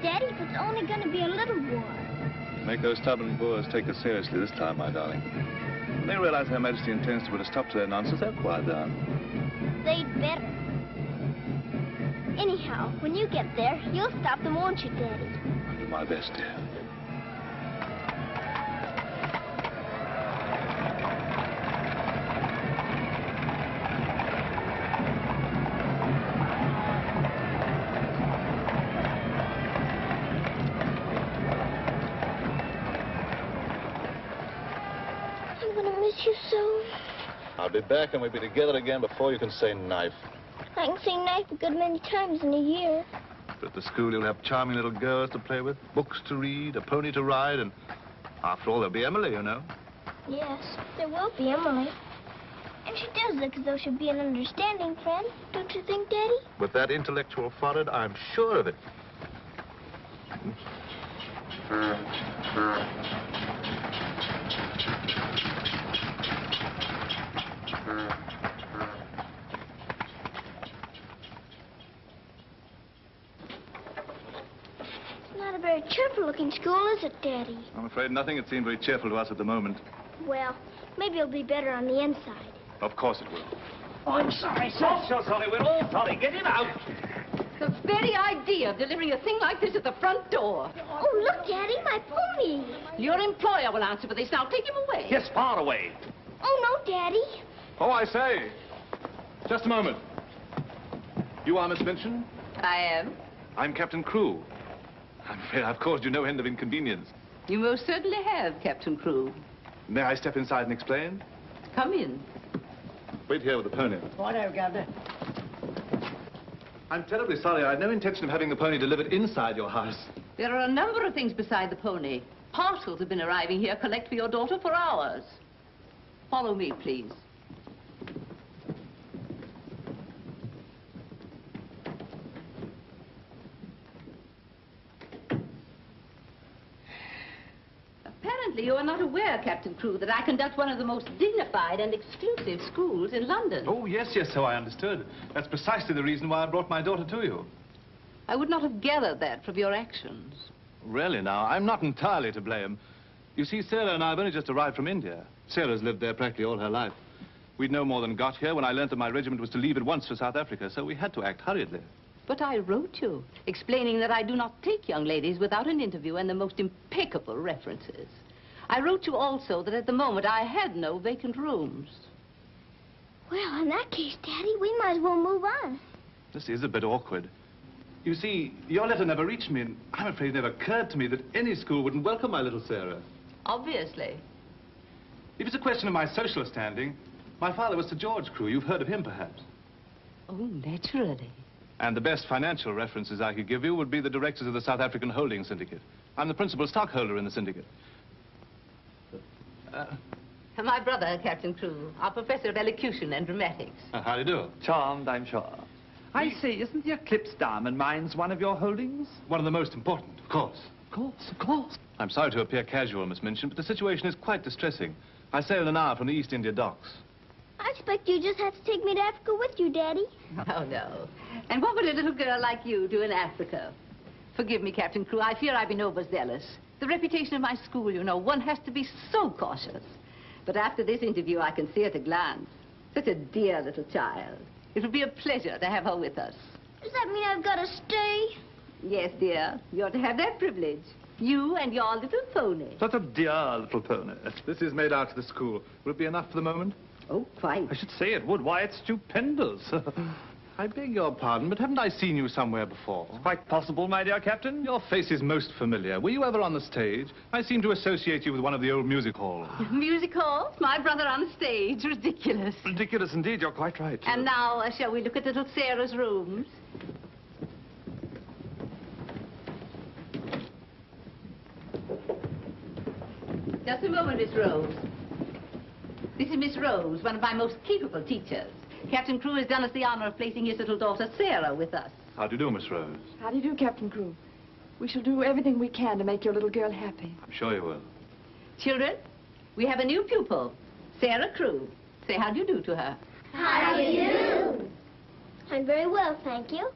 Daddy, if it's only going to be a little war. Make those stubborn Boers take us seriously this time, my darling. When they realize Her Majesty intends to put a stop to their nonsense, they'll quiet down. They'd better. Anyhow, when you get there, you'll stop them, won't you, Daddy? I'll do my best, dear. I'm gonna miss you so. I'll be back and we'll be together again before you can say knife. I can say knife a good many times in a year. But at the school you'll have charming little girls to play with, books to read, a pony to ride, and after all, there'll be Emily, you know. Yes, there will be Emily. And she does look as though she'd be an understanding friend, don't you think, Daddy? With that intellectual forehead, I'm sure of it. Not a very cheerful-looking school, is it, Daddy? I'm afraid nothing had seemed very cheerful to us at the moment. Well, maybe it'll be better on the inside. Of course it will. Oh, I'm sorry, sir. So sorry. We're all sorry. Get him out. The very idea of delivering a thing like this at the front door. Oh, look, Daddy, my pony. Your employer will answer for this. Now, take him away. Yes, far away. Oh, no, Daddy. Oh, I say. Just a moment. You are Miss Minchin? I am. I'm Captain Crewe. I'm afraid I've caused you no end of inconvenience. You most certainly have, Captain Crewe. May I step inside and explain? Come in. Wait here with the pony. Righto, Governor. I'm terribly sorry. I had no intention of having the pony delivered inside your house. There are a number of things beside the pony. Parcels have been arriving here, collect for your daughter for hours. Follow me, please. Apparently, you are not aware, Captain Crewe, that I conduct one of the most dignified and exclusive schools in London. Oh, yes, so I understood. That's precisely the reason why I brought my daughter to you. I would not have gathered that from your actions. Really, now, I'm not entirely to blame. You see, Sarah and I have only just arrived from India. Sarah's lived there practically all her life. We'd no more than got here when I learned that my regiment was to leave at once for South Africa, so we had to act hurriedly. But I wrote you, explaining that I do not take young ladies without an interview and the most impeccable references. I wrote you also that at the moment I had no vacant rooms. Well, in that case, Daddy, we might as well move on. This is a bit awkward. You see, your letter never reached me, and I'm afraid it never occurred to me that any school wouldn't welcome my little Sarah. Obviously. If it's a question of my social standing, my father was Sir George Crewe. You've heard of him, perhaps. Oh, naturally. And the best financial references I could give you would be the directors of the South African Holding Syndicate. I'm the principal stockholder in the syndicate. My brother, Captain Crewe, our professor of elocution and dramatics. How do you do? Charmed, I'm sure. I say, isn't the Eclipse Diamond Mines one of your holdings? One of the most important, of course. Of course, of course. I'm sorry to appear casual, Miss Minchin, but the situation is quite distressing. I sail in an hour from the East India docks. I expect you just have to take me to Africa with you, Daddy. Oh, no. And what would a little girl like you do in Africa? Forgive me, Captain Crewe. I fear I've been overzealous. The reputation of my school, you know, one has to be so cautious. But after this interview, I can see at a glance. Such a dear little child. It would be a pleasure to have her with us. Does that mean I've got to stay? Yes, dear. You're to have that privilege. You and your little pony. Such a dear little pony. This is made out to the school. Will it be enough for the moment? Oh, quite. I should say it would. Why, it's stupendous. I beg your pardon, but haven't I seen you somewhere before? Quite possible, my dear Captain. Your face is most familiar. Were you ever on the stage? I seem to associate you with one of the old music halls. Music halls? My brother on stage? Ridiculous. Ridiculous indeed. You're quite right. And now, shall we look at little Sarah's rooms? Just a moment, Miss Rose. This is Miss Rose, one of my most capable teachers. Captain Crewe has done us the honor of placing his little daughter, Sarah, with us. How do you do, Miss Rose? How do you do, Captain Crewe? We shall do everything we can to make your little girl happy. I'm sure you will. Children, we have a new pupil, Sarah Crewe. Say how do you do to her. How do you do? I'm very well, thank you.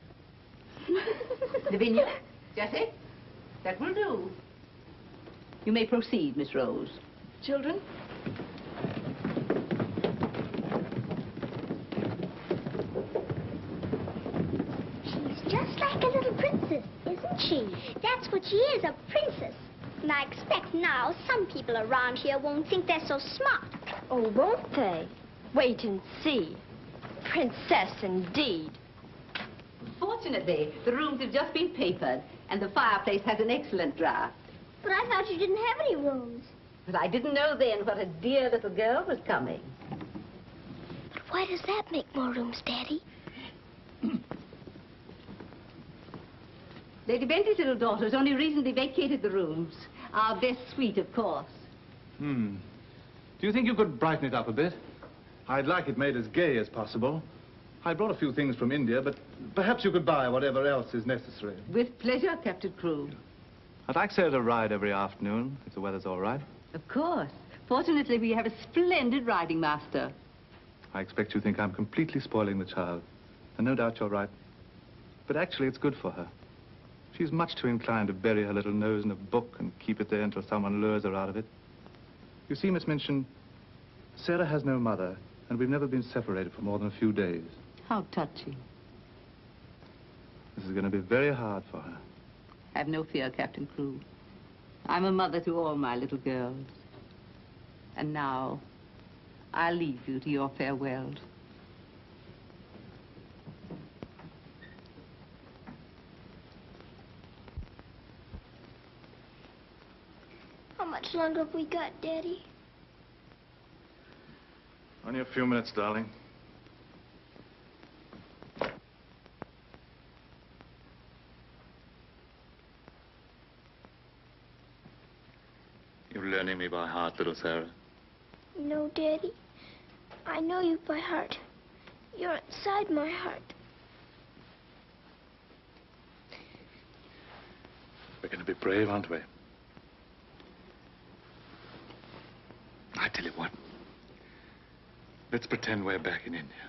Lavinia, Jessie, That will do. You may proceed, Miss Rose. Children? She's just like a little princess, isn't she? That's what she is, a princess. And I expect now some people around here won't think they're so smart. Oh, won't they? Wait and see. Princess, indeed. Fortunately, the rooms have just been papered, and the fireplace has an excellent draft. But I thought you didn't have any rooms. But I didn't know then what a dear little girl was coming. But why does that make more rooms, Daddy? Lady Bentley's little daughter has only recently vacated the rooms. Our best suite, of course. Do you think you could brighten it up a bit? I'd like it made as gay as possible. I brought a few things from India, but perhaps you could buy whatever else is necessary. With pleasure, Captain Crewe. I'd like Sarah to ride every afternoon, if the weather's all right. Of course. Fortunately, we have a splendid riding master. I expect you think I'm completely spoiling the child. And no doubt you're right. But actually, it's good for her. She's much too inclined to bury her little nose in a book and keep it there until someone lures her out of it. You see, Miss Minchin, Sarah has no mother, and we've never been separated for more than a few days. How touching. This is going to be very hard for her. Have no fear, Captain Crewe. I'm a mother to all my little girls. And now, I'll leave you to your farewells. How much longer have we got, Daddy? Only a few minutes, darling. You're learning me by heart, little Sarah. No, Daddy. I know you by heart. You're inside my heart. We're going to be brave, aren't we? I tell you what. Let's pretend we're back in India.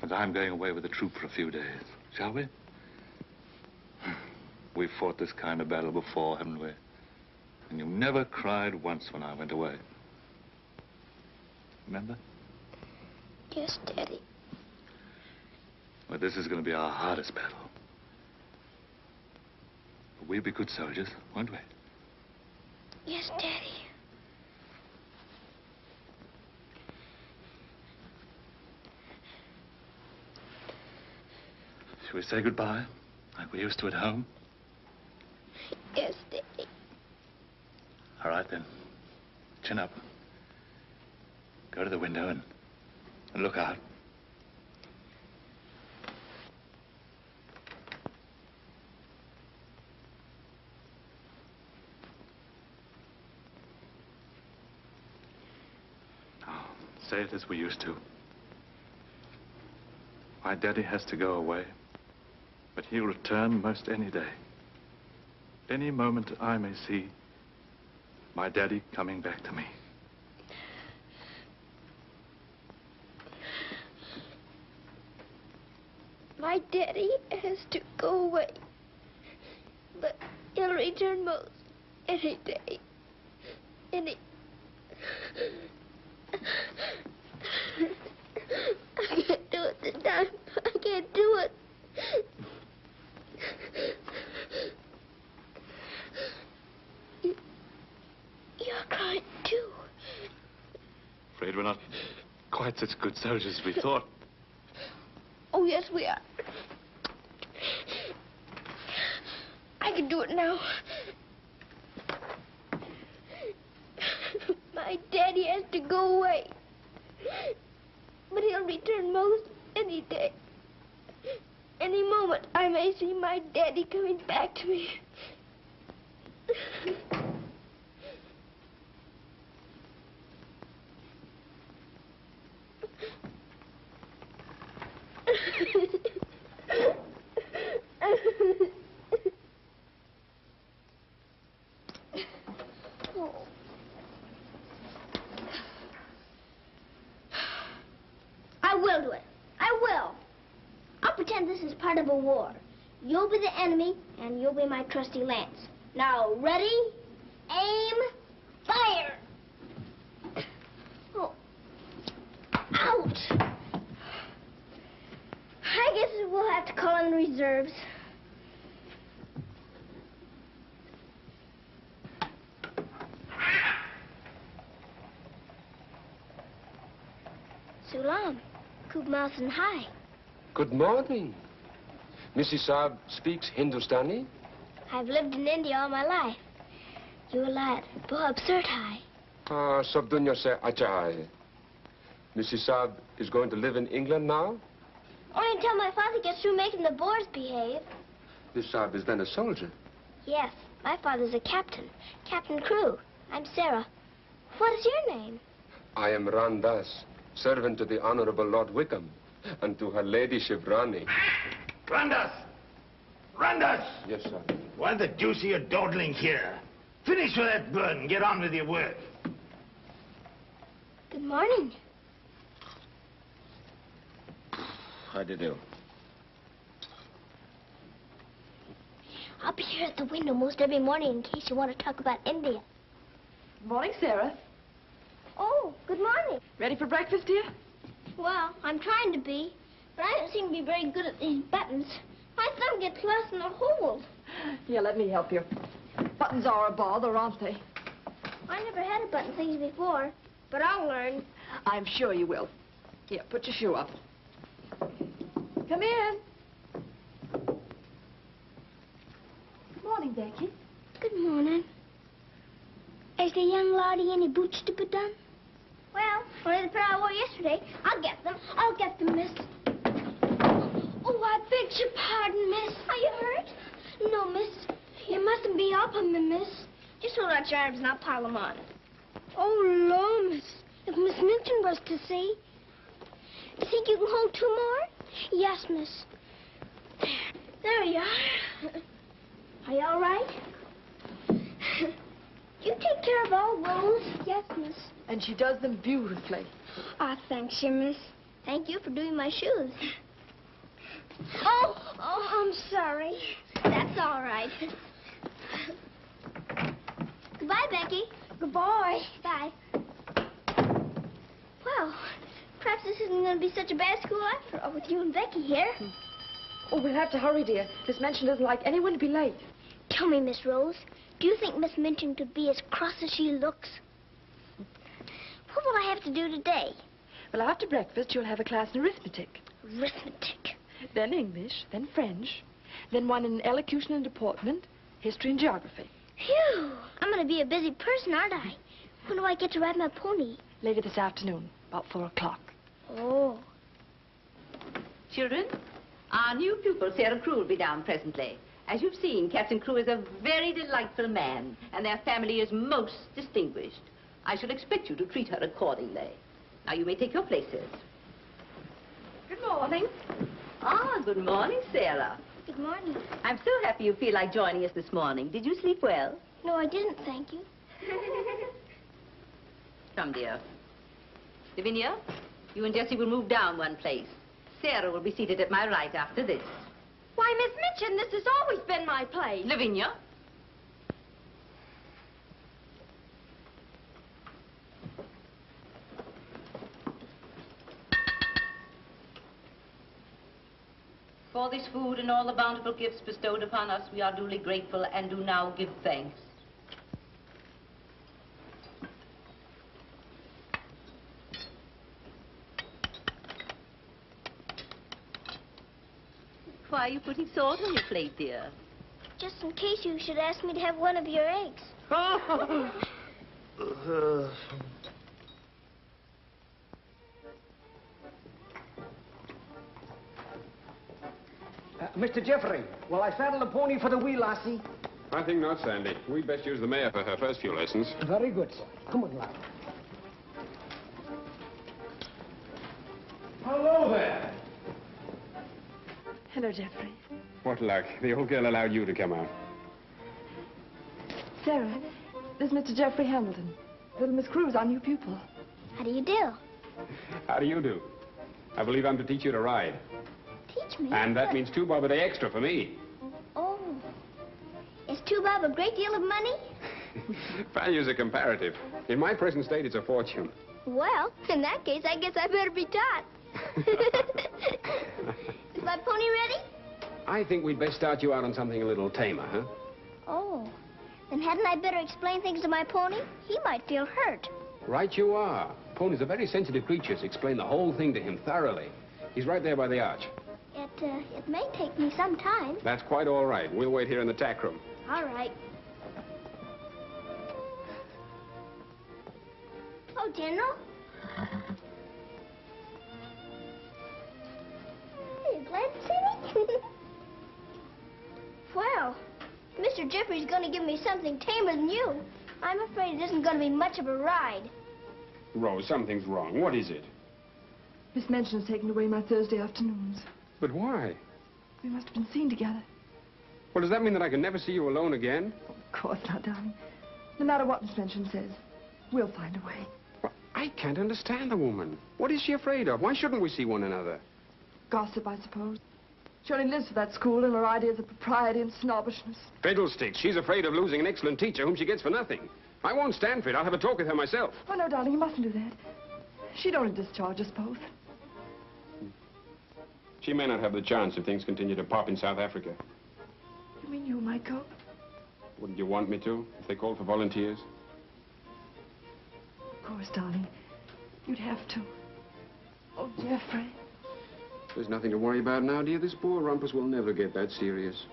And I'm going away with the troop for a few days. Shall we? We've fought this kind of battle before, haven't we? And you never cried once when I went away. Remember? Yes, Daddy. Well, this is going to be our hardest battle. But we'll be good soldiers, won't we? Yes, Daddy. Shall we say goodbye, like we used to at home? Yes, Daddy. All right, then. Chin up. Go to the window and look out. Now, say it as we used to. My daddy has to go away, but he'll return most any day. Any moment I may see my daddy coming back to me. My daddy has to go away, but he'll return most any day. I can't do it this time. I can't do it. You're crying too. Afraid we're not quite such good soldiers as we thought. Oh, yes, we are. I can do it now. My daddy has to go away. But he'll return most any day. Any moment, I may see my daddy coming back to me. I will do it. I will. I'll pretend this is part of a war. You'll be the enemy, and you'll be my trusty lance. Now, ready, aim, fire! Oh. Ouch! I guess we'll have to call in the reserves. Sulam, Kub Mountain High. Good morning. Mrs. Saab speaks Hindustani? I've lived in India all my life. You lad, bahut absurd hai. Sab dunya se acha hai. Mrs. Saab is going to live in England now? Only until my father gets through making the Boers behave. Miss Saab is then a soldier. Yes, my father's a captain. Captain Crew. I'm Sarah. What is your name? I am Ran Das, servant to the Honorable Lord Wickham, and to her ladyship Rani. Randas! Randas! Yes, sir. Why the deuce are you dawdling here? Finish with that bird and get on with your work. Good morning. How do you do? I'll be here at the window most every morning in case you want to talk about India. Morning, Sarah. Oh, good morning. Ready for breakfast, dear? Well, I'm trying to be, but I don't seem to be very good at these buttons. My thumb gets lost in the hole. Yeah, let me help you. Buttons are a bother, aren't they? I never had a button things before, but I'll learn. I'm sure you will. Here, put your shoe up. Come in. Good morning, Becky. Good morning. Is the young laddie any boots to be done? Well, only the pair I wore yesterday. I'll get them. I'll get them, miss. Oh, I beg your pardon, miss. Are you hurt? No, miss. You mustn't be up on me, miss. Just hold out your arms and I'll pile them on. Oh, Lord, miss. If Miss Milton was to see. You think you can hold two more? Yes, miss. There you are. Are you all right? You take care of all those? Yes, miss. And she does them beautifully. Ah, thanks, you, miss. Thank you for doing my shoes. Oh, I'm sorry. That's all right. Goodbye, Becky. Goodbye. Bye. Well, perhaps this isn't going to be such a bad school after all with you and Becky here. Oh, we'll have to hurry, dear. Miss Minchin doesn't like anyone to be late. Tell me, Miss Rose, do you think Miss Minchin could be as cross as she looks? What will I have to do today? Well, after breakfast, you'll have a class in arithmetic. Arithmetic. Then English, then French, then one in elocution and deportment, history and geography. Phew! I'm going to be a busy person, aren't I? When do I get to ride my pony? Later this afternoon, about 4 o'clock. Oh. Children, our new pupil, Sarah Crew, will be down presently. As you've seen, Captain Crew is a very delightful man, and their family is most distinguished. I should expect you to treat her accordingly. Now, you may take your places. Good morning. Ah, good morning, Sarah. Good morning. I'm so happy you feel like joining us this morning. Did you sleep well? No, I didn't, thank you. Come, dear. Lavinia, you and Jessie will move down one place. Sarah will be seated at my right after this. Why, Miss Minchin, this has always been my place. Lavinia. For this food and all the bountiful gifts bestowed upon us, we are duly grateful and do now give thanks. Why are you putting salt on your plate, dear? Just in case you should ask me to have one of your eggs. Mr. Jeffrey, will I saddle the pony for the wee lassie? I think not, Sandy. We'd best use the mare for her first few lessons. Very good, sir. Come on, lad. Hello there. Hello, Jeffrey. What luck. The old girl allowed you to come out. Sarah, this is Mr. Jeffrey Hamilton. Little Miss Crew's our new pupil. How do you do? How do you do? I believe I'm to teach you to ride. Teach me. And that means 2 bob a day extra for me. you have a great deal of money? Values are comparative. In my present state, it's a fortune. Well, in that case, I guess I better be taught. Is my pony ready? I think we'd best start you out on something a little tamer, huh? Oh, then hadn't I better explain things to my pony? He might feel hurt. Right you are. Ponies are very sensitive creatures. Explain the whole thing to him thoroughly. He's right there by the arch. It may take me some time. That's quite all right. We'll wait here in the tack room. All right. Oh, General. Are you glad to see me? Well, Mr. Jeffrey's going to give me something tamer than you. I'm afraid it isn't going to be much of a ride. Rose, something's wrong. What is it? Miss Minchin's taken away my Thursday afternoons. But why? We must have been seen together. Well, does that mean that I can never see you alone again? Of course not, darling. No matter what Miss Minchin says, we'll find a way. Well, I can't understand the woman. What is she afraid of? Why shouldn't we see one another? Gossip, I suppose. She only lives for that school and her ideas of propriety and snobbishness. Fiddlesticks. She's afraid of losing an excellent teacher whom she gets for nothing. I won't stand for it. I'll have a talk with her myself. Oh, no, darling, you mustn't do that. She'd only discharge us both. She may not have the chance if things continue to pop in South Africa. You mean you might go? Wouldn't you want me to, if they called for volunteers? Of course, darling. You'd have to. Oh, Jeffrey. There's nothing to worry about now, dear. This poor rumpus will never get that serious.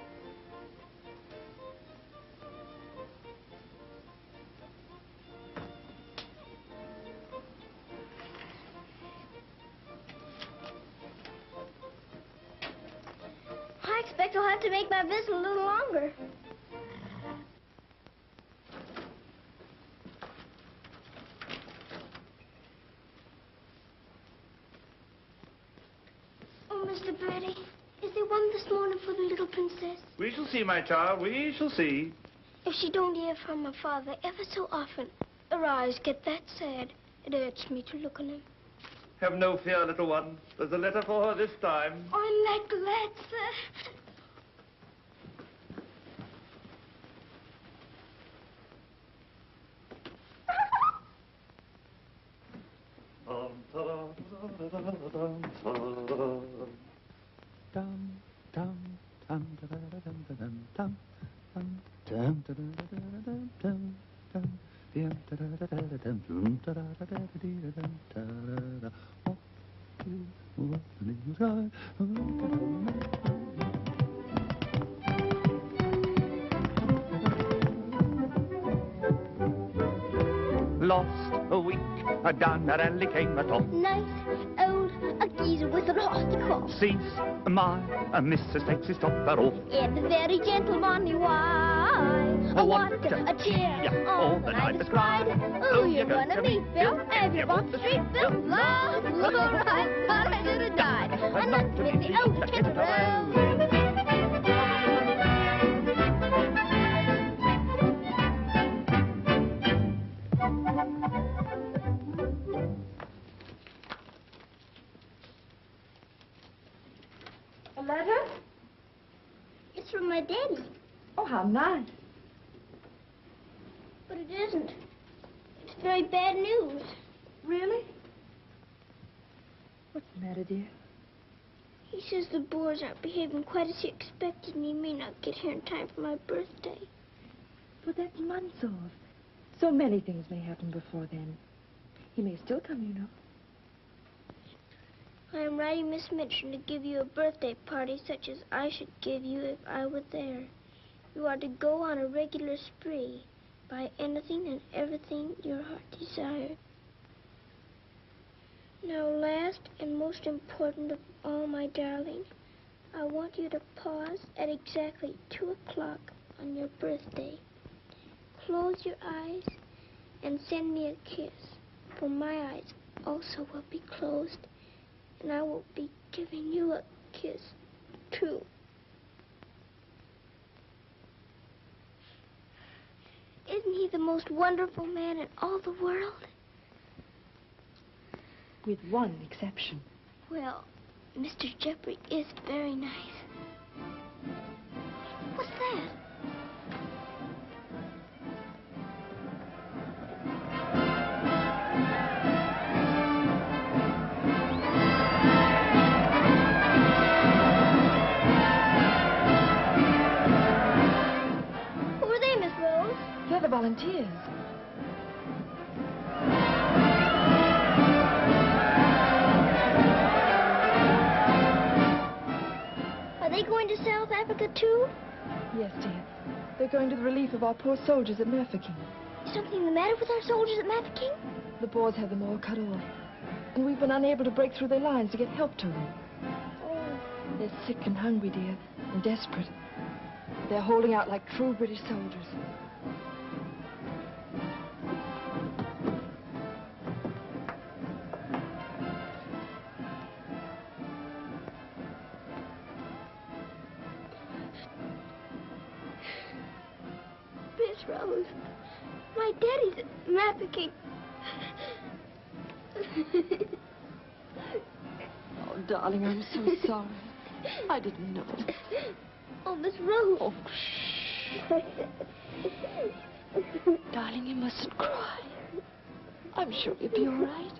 I expect I'll have to make my visit a little longer. Oh, Mr. Birdie, is there one this morning for the little princess? We shall see, my child. We shall see. If she don't hear from her father ever so often, her eyes get that sad. It hurts me to look on them. Have no fear, little one. There's a letter for her this time. I'm that glad, sir. Lost a week, down at alley came a top. Nice old a geezer with a rusty crop. Sees my missus takes his topper off. In a very gentlemanly way. Oh, what a cheer! All the night has cried. Oh, you're gonna meet Bill, and you want the street Bill. Love, love, I thought I should have died. And not to make the old kid road. A letter? It's from my daddy. Oh, how nice. But it isn't. It's very bad news. Really? What's the matter, dear? He says the Boers aren't behaving quite as he expected, and he may not get here in time for my birthday. But that's months off. So many things may happen before then. He may still come, you know. I am writing Miss Minchin to give you a birthday party such as I should give you if I were there. You are to go on a regular spree, buy anything and everything your heart desires. Now, last and most important of all, my darling, I want you to pause at exactly 2 o'clock on your birthday. Close your eyes and send me a kiss, for my eyes also will be closed, and I will be giving you a kiss, too. Isn't he the most wonderful man in all the world? With one exception. Well, Mr. Jeffrey is very nice. What's that? Africa, too? Yes, dear. They're going to the relief of our poor soldiers at Mafeking. Is something the matter with our soldiers at Mafeking? The Boers have them all cut off. And we've been unable to break through their lines to get help to them. Oh. They're sick and hungry, dear, and desperate. They're holding out like true British soldiers. Miss Rose, my daddy's at Mafeking. Oh, darling, I'm so sorry. I didn't know. Oh, Miss Rose. Oh, darling, you mustn't cry. I'm sure you'll be all right.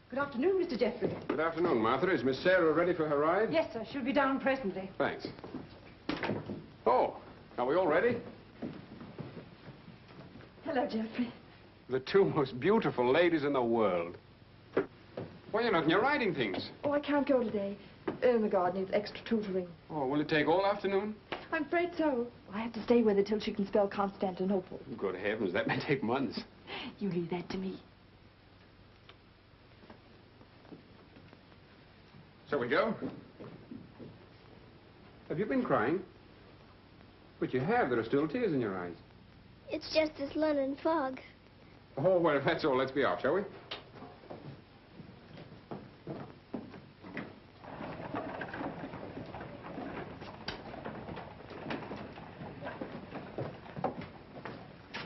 Good afternoon, Mr. Jeffrey. Good afternoon, Martha. Is Miss Sarah ready for her ride? Yes, sir. She'll be down presently. Thanks. Oh, are we all ready? Hello, Jeffrey. The two most beautiful ladies in the world. Why, you're not in your riding things. Oh, I can't go today. Ermengarde needs extra tutoring. Oh, will it take all afternoon? I'm afraid so. I have to stay with her till she can spell Constantinople. Good heavens, that may take months. You leave that to me. Shall we go? Have you been crying? But you have. There are still tears in your eyes. It's just this London fog. Oh, well, if that's all, let's be off, shall we?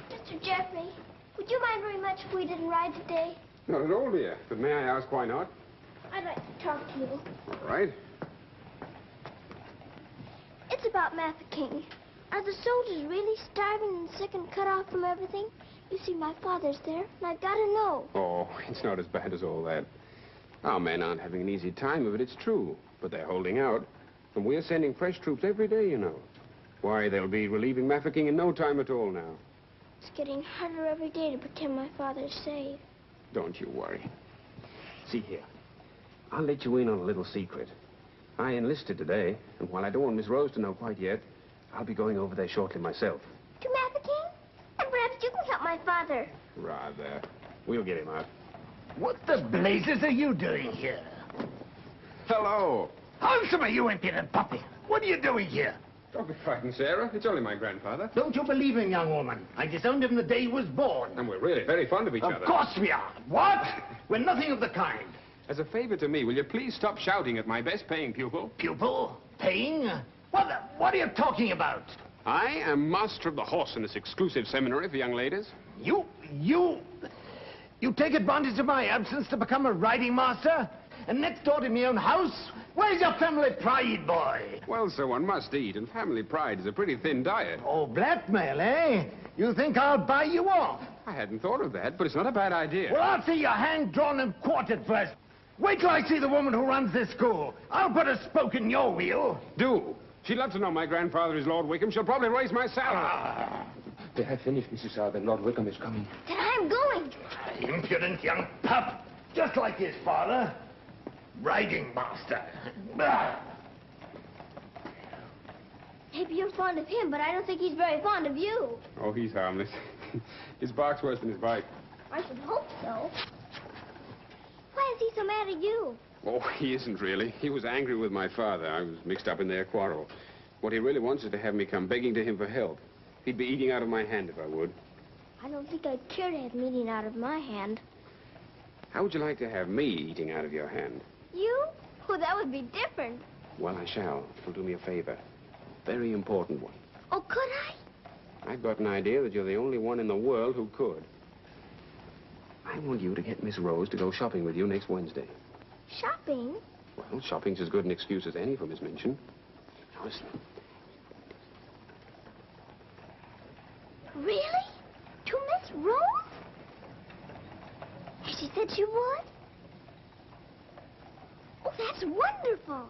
Mr. Jeffrey, would you mind very much if we didn't ride today? Not at all, dear. But may I ask why not? I'd like to talk to you. All right. It's about Mafeking. Are the soldiers really starving and sick and cut off from everything? You see, my father's there, and I've got to know. Oh, it's not as bad as all that. Our men aren't having an easy time of it, it's true. But they're holding out. And we're sending fresh troops every day, you know. Why, they'll be relieving Mafeking in no time at all now. It's getting harder every day to pretend my father's safe. Don't you worry. See here. I'll let you in on a little secret. I enlisted today, and while I don't want Miss Rose to know quite yet, I'll be going over there shortly myself. To Mafeking? And perhaps you can help my father. Rather. We'll get him out. What the blazes are you doing here? Hello. Handsome, you impudent puppy. What are you doing here? Don't be frightened, Sarah. It's only my grandfather. Don't you believe him, young woman? I disowned him the day he was born. And we're really very fond of each other. Of course we are. What? We're nothing of the kind. As a favor to me, will you please stop shouting at my best-paying pupil? Pupil? Paying? What are you talking about? I am master of the horse in this exclusive seminary for young ladies. You take advantage of my absence to become a riding master? And next door to my own house? Where's your family pride, boy? Well, sir, one must eat, and family pride is a pretty thin diet. Oh, blackmail, eh? You think I'll buy you off? I hadn't thought of that, but it's not a bad idea. Well, I'll see your hand drawn and quartered first. Wait till I see the woman who runs this school. I'll put a spoke in your wheel. Do. She'd love to know my grandfather is Lord Wickham. She'll probably raise my salary. They have finished, Mrs. Arthur. Lord Wickham is coming. Then I'm going. Impudent young pup. Just like his father. Riding master. Bah. Maybe you're fond of him, but I don't think he's very fond of you. Oh, he's harmless. His bark's worse than his bite. I should hope so. Why is he so mad at you? Oh, he isn't really. He was angry with my father. I was mixed up in their quarrel. What he really wants is to have me come begging to him for help. He'd be eating out of my hand if I would. I don't think I'd care to have him eating out of my hand. How would you like to have me eating out of your hand? You? Oh, that would be different. Well, I shall. It'll do me a favor. Very important one. Oh, could I? I've got an idea that you're the only one in the world who could. I want you to get Miss Rose to go shopping with you next Wednesday. Shopping? Well, shopping's as good an excuse as any for Miss Minchin. Now, listen. Really? To Miss Rose? She said she would? Oh, that's wonderful.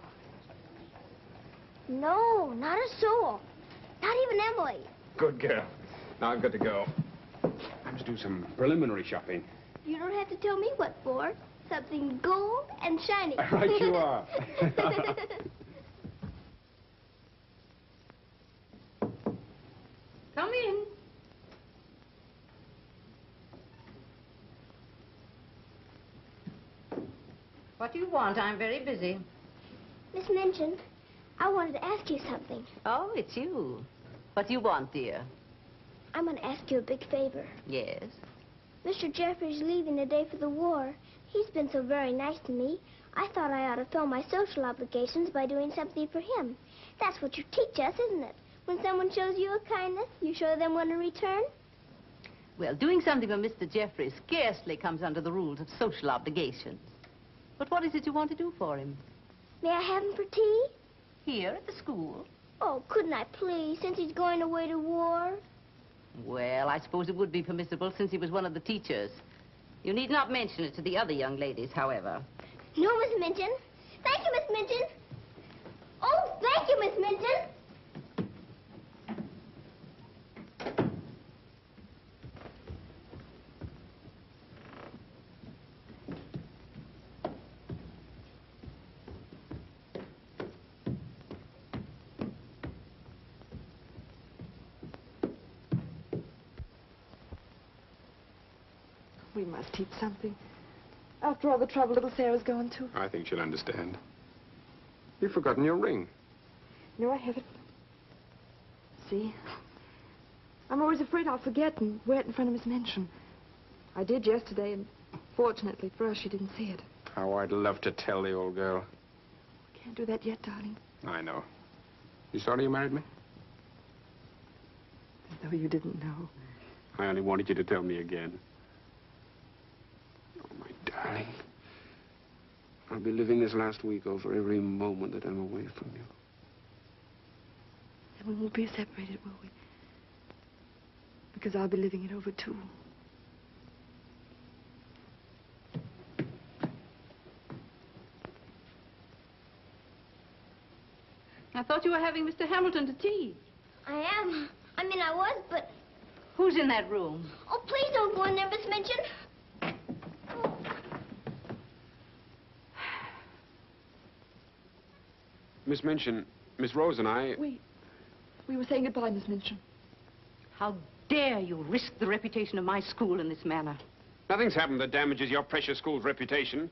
No, not a soul. Not even Emily. Good girl. Now I've got to go. I must do some preliminary shopping. You don't have to tell me what for. Something gold and shiny. Right you are. Come in. What do you want? I'm very busy. Miss Minchin, I wanted to ask you something. Oh, it's you. What do you want, dear? I'm going to ask you a big favor. Yes. Mr. Jeffrey's leaving the day for the war. He's been so very nice to me. I thought I ought to fill my social obligations by doing something for him. That's what you teach us, isn't it? When someone shows you a kindness, you show them one in return. Well, doing something for Mr. Jeffrey scarcely comes under the rules of social obligations. But what is it you want to do for him? May I have him for tea? Here at the school? Oh, couldn't I please, since he's going away to war? Well, I suppose it would be permissible since he was one of the teachers. You need not mention it to the other young ladies, however. No, Miss Minchin. Thank you, Miss Minchin. Oh, thank you, Miss Minchin. We must eat something. After all the trouble little Sarah's gone to. I think she'll understand. You've forgotten your ring. No, I haven't. See? I'm always afraid I'll forget and wear it in front of Miss Minchin. I did yesterday, and fortunately for us, she didn't see it. How I'd love to tell the old girl. Can't do that yet, darling. I know. You sorry you married me? As though you didn't know. I only wanted you to tell me again. Oh, my darling. I'll be living this last week over every moment that I'm away from you. And we won't be separated, will we? Because I'll be living it over, too. I thought you were having Mr. Hamilton to tea. I am. I mean, I was, but... Who's in that room? Oh, please don't go in there, Miss Minchin. Oh. Miss Minchin, Miss Rose and I... We were saying goodbye, Miss Minchin. How dare you risk the reputation of my school in this manner? Nothing's happened that damages your precious school's reputation.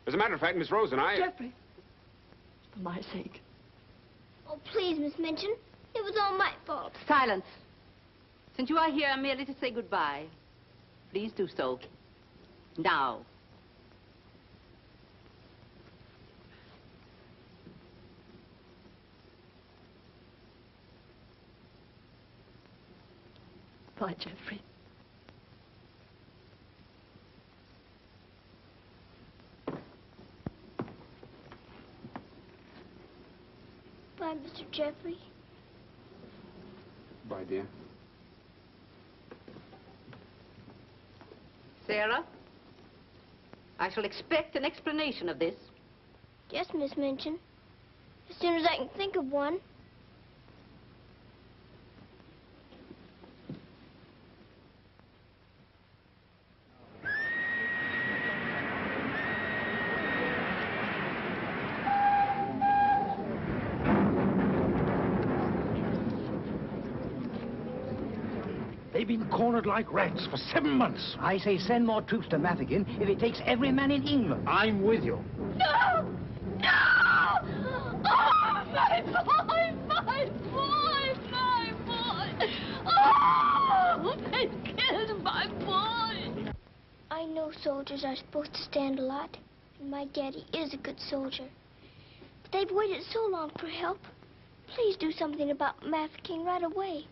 As a matter of fact, Miss Rose and I... Jeffrey, for my sake. Oh, please, Miss Minchin. It was all my fault. Silence. Since you are here merely to say goodbye, please do so. Now. Bye, Jeffrey. Bye, Mr. Jeffrey. Bye, dear. Sarah, I shall expect an explanation of this. Yes, Miss Minchin. As soon as I can think of one. They've been cornered like rats for 7 months. I say send more troops to Mafeking if it takes every man in England. I'm with you. No! No! Oh, my boy! My boy! My boy! Oh! They killed my boy! I know soldiers are supposed to stand a lot, and my daddy is a good soldier. But they've waited so long for help. Please do something about Mafeking right away,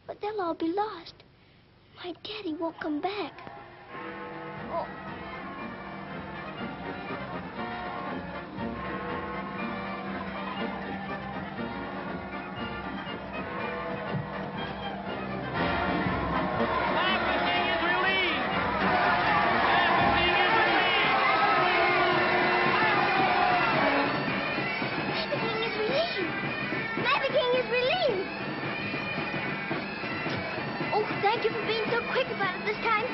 but they'll all be lost. My daddy won't come back. Oh. Thank you for being so quick about it this time.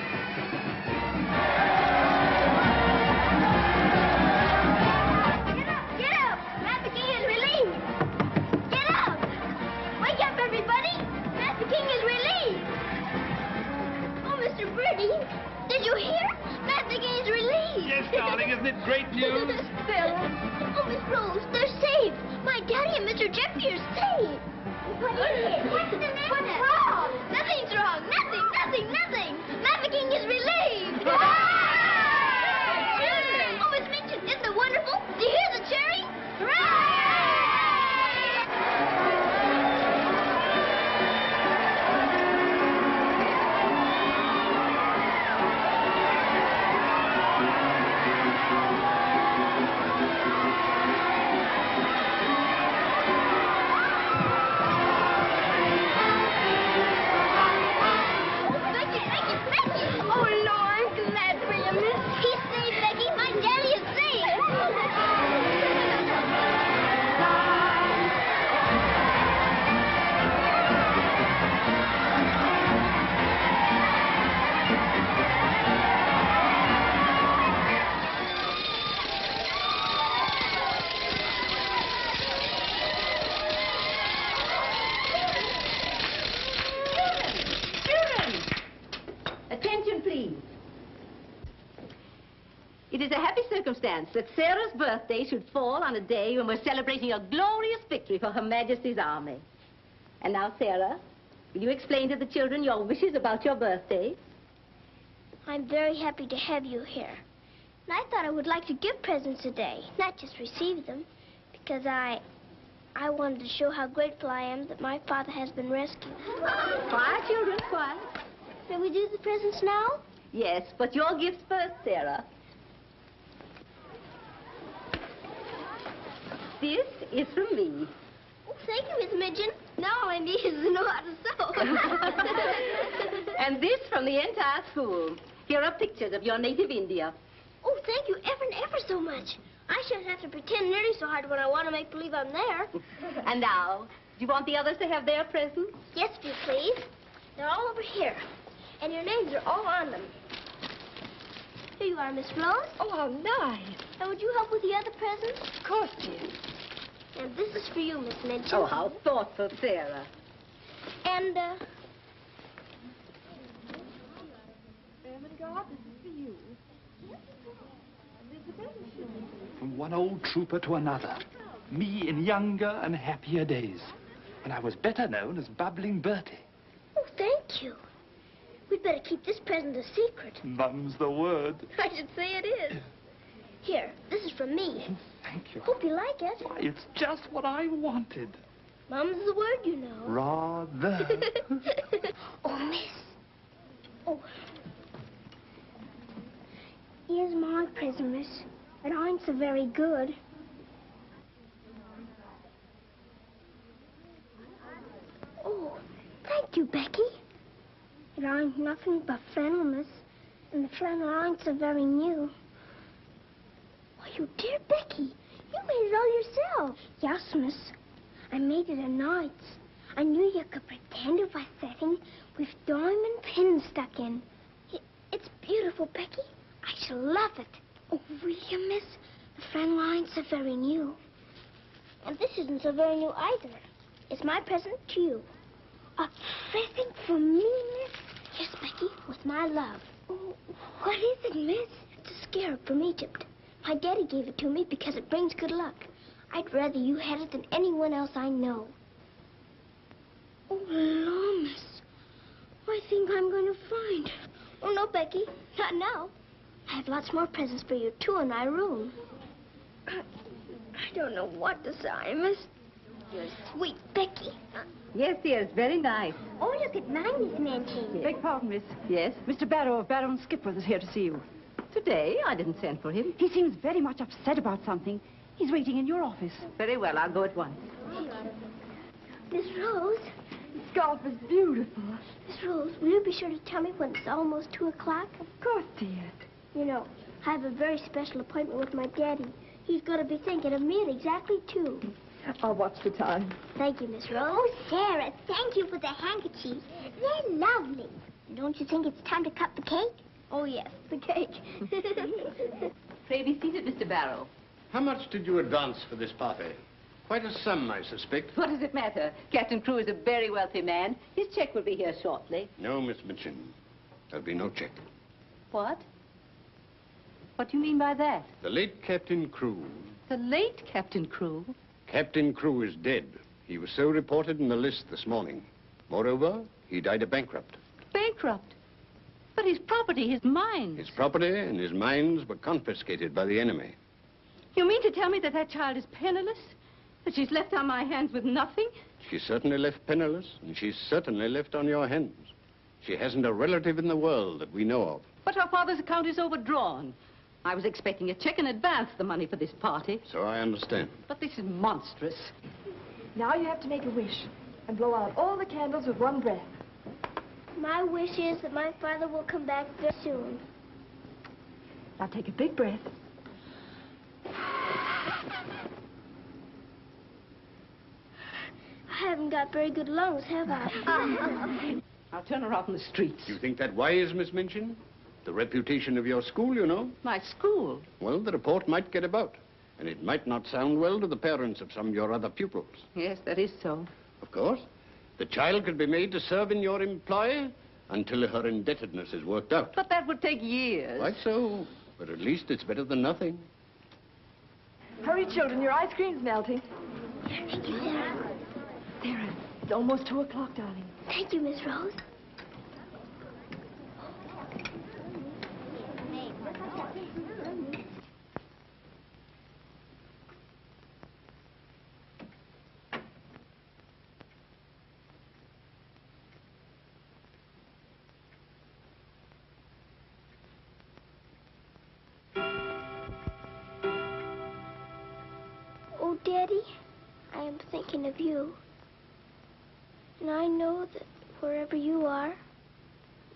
darling. Isn't it great news? Sarah. Oh, Miss Rose, they're safe. My daddy and Mr. Jeffrey are safe. What is it? What's wrong? Nothing's wrong. Nothing. Maverick is relieved. Oh, Miss Minchin, isn't it wonderful? Do you hear the cherry? Hooray! It is a happy circumstance that Sarah's birthday should fall on a day when we're celebrating a glorious victory for Her Majesty's army. And now, Sarah, will you explain to the children your wishes about your birthday? I'm very happy to have you here. And I thought I would like to give presents today, not just receive them, because I wanted to show how grateful I am that my father has been rescued. Quiet, children, quiet. May we do the presents now? Yes, but your gifts first, Sarah. This is from me. Oh, thank you, Miss Minchin. Now all I need is to know how to sew. And this from the entire school. Here are pictures of your native India. Oh, thank you ever so much. I shouldn't have to pretend nearly so hard when I want to make believe I'm there. And now, do you want the others to have their presents? Yes, if you please. They're all over here. And your names are all on them. Here you are, Miss Rose. Oh, how nice. And would you help with the other presents? Of course, dear. And this is for you, Miss Minchin. Oh, how thoughtful, Sarah. And, From one old trooper to another. Me in younger and happier days. When I was better known as Bubbling Bertie. Oh, thank you. We'd better keep this present a secret. Mum's the word. I should say it is. Here, this is from me. Thank you. Hope you like it. Why, it's just what I wanted. Mum's the word, you know. Rather. Oh, miss. Oh. Here's my present, miss. It ain't so very good. Oh, thank you, Becky. It ain't nothing but flannel, miss. And the flannel ain't so very new. Oh, you dear Becky. You made it all yourself. Yes, miss. I made it at nights. I knew you could pretend it was setting with diamond pins stuck in. It's beautiful, Becky. I shall love it. Oh, will you, miss? The flannel ain't so very new. And this isn't so very new either. It's my present to you. A present for me, miss? Yes, Becky, with my love. Oh, what is it, miss? It's a scarab from Egypt. My daddy gave it to me because it brings good luck. I'd rather you had it than anyone else I know. Oh, Lord, miss. I think I'm going to find it. Oh, no, Becky. Not now. I have lots more presents for you, too, in my room. I don't know what to say, miss. You're sweet, Becky. Yes, dear, it's very nice. Oh, look at mine, Miss Minchin. Beg pardon, miss. Yes? Mr. Barrow of Barrow and Skipworth is here to see you. Today, I didn't send for him. He seems very much upset about something. He's waiting in your office. Very well, I'll go at once. Miss Rose. The scarf is beautiful. Miss Rose, will you be sure to tell me when it's almost 2 o'clock? Of course, dear. You know, I have a very special appointment with my daddy. He's going to be thinking of me at exactly 2. I'll watch the time. Thank you, Miss Rose. Oh, Sarah, thank you for the handkerchief. They're lovely. Don't you think it's time to cut the cake? Oh, yes, the cake. Pray be seated, Mr. Barrow. How much did you advance for this party? Quite a sum, I suspect. What does it matter? Captain Crewe is a very wealthy man. His check will be here shortly. No, Miss Minchin. There'll be no check. What? What do you mean by that? The late Captain Crewe. The late Captain Crewe? Captain Crewe is dead. He was so reported in the list this morning. Moreover, he died a bankrupt. Bankrupt? But his property, his mines. His property and his mines were confiscated by the enemy. You mean to tell me that that child is penniless? That she's left on my hands with nothing? She's certainly left penniless, and she's certainly left on your hands. She hasn't a relative in the world that we know of. But her father's account is overdrawn. I was expecting a check in advance, the money for this party. So I understand. But this is monstrous. Now you have to make a wish and blow out all the candles with one breath. My wish is that my father will come back very soon. Now take a big breath. I haven't got very good lungs, have I? I'll turn her out in the streets. You think that wise, Miss Minchin? The reputation of your school, you know. My school? Well, the report might get about, and it might not sound well to the parents of some of your other pupils. Yes, that is so. Of course. The child could be made to serve in your employ until her indebtedness is worked out. But that would take years. Quite so. But at least it's better than nothing. Hurry, children, your ice cream's melting. Thank you, Sarah. Sarah, it's almost 2 o'clock, darling. Thank you, Miss Rose. Oh, Daddy, I am thinking of you. And I know that wherever you are,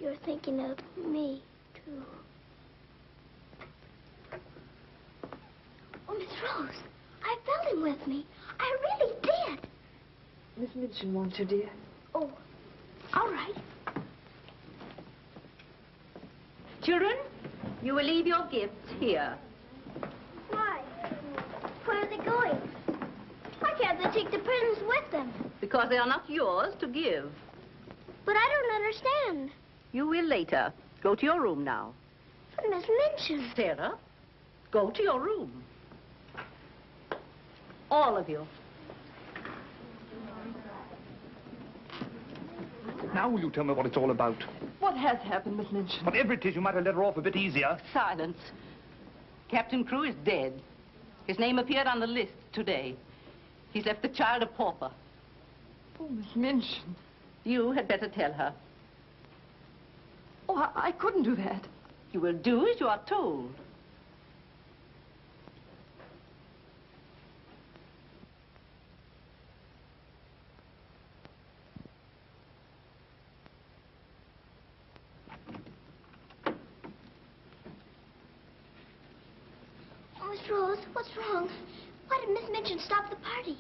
you're thinking of me, too. Oh, Miss Rose, I felt him with me. I really did. Miss Minchin wants you, dear. Oh, all right. Children, you will leave your gifts here. Why? Where are they going? Why can't they take the presents with them? Because they are not yours to give. But I don't understand. You will later. Go to your room now. But Miss Minchin. Sarah, go to your room. All of you. Now will you tell me what it's all about? What has happened, Miss Minchin? Whatever it is, you might have let her off a bit easier. Silence. Captain Crewe is dead. His name appeared on the list today. He's left the child a pauper. Oh, Miss Minchin. You had better tell her. Oh, I couldn't do that. You will do as you are told. Oh, Miss Rose, what's wrong? Why did Miss Minchin stop the party?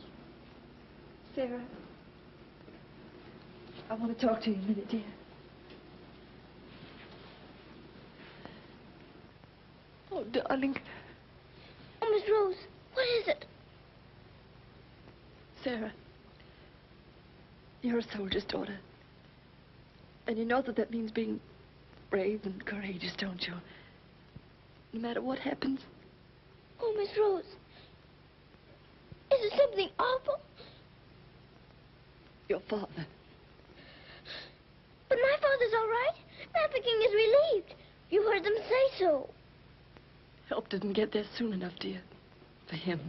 Sarah, I want to talk to you a minute, dear. Oh, darling. Oh, Miss Rose, what is it? Sarah, you're a soldier's daughter. And you know that means being brave and courageous, don't you? No matter what happens. Oh, Miss Rose, is it something awful? Your father. But my father's all right. Mafeking is relieved. You heard them say so. Help didn't get there soon enough, dear. For him.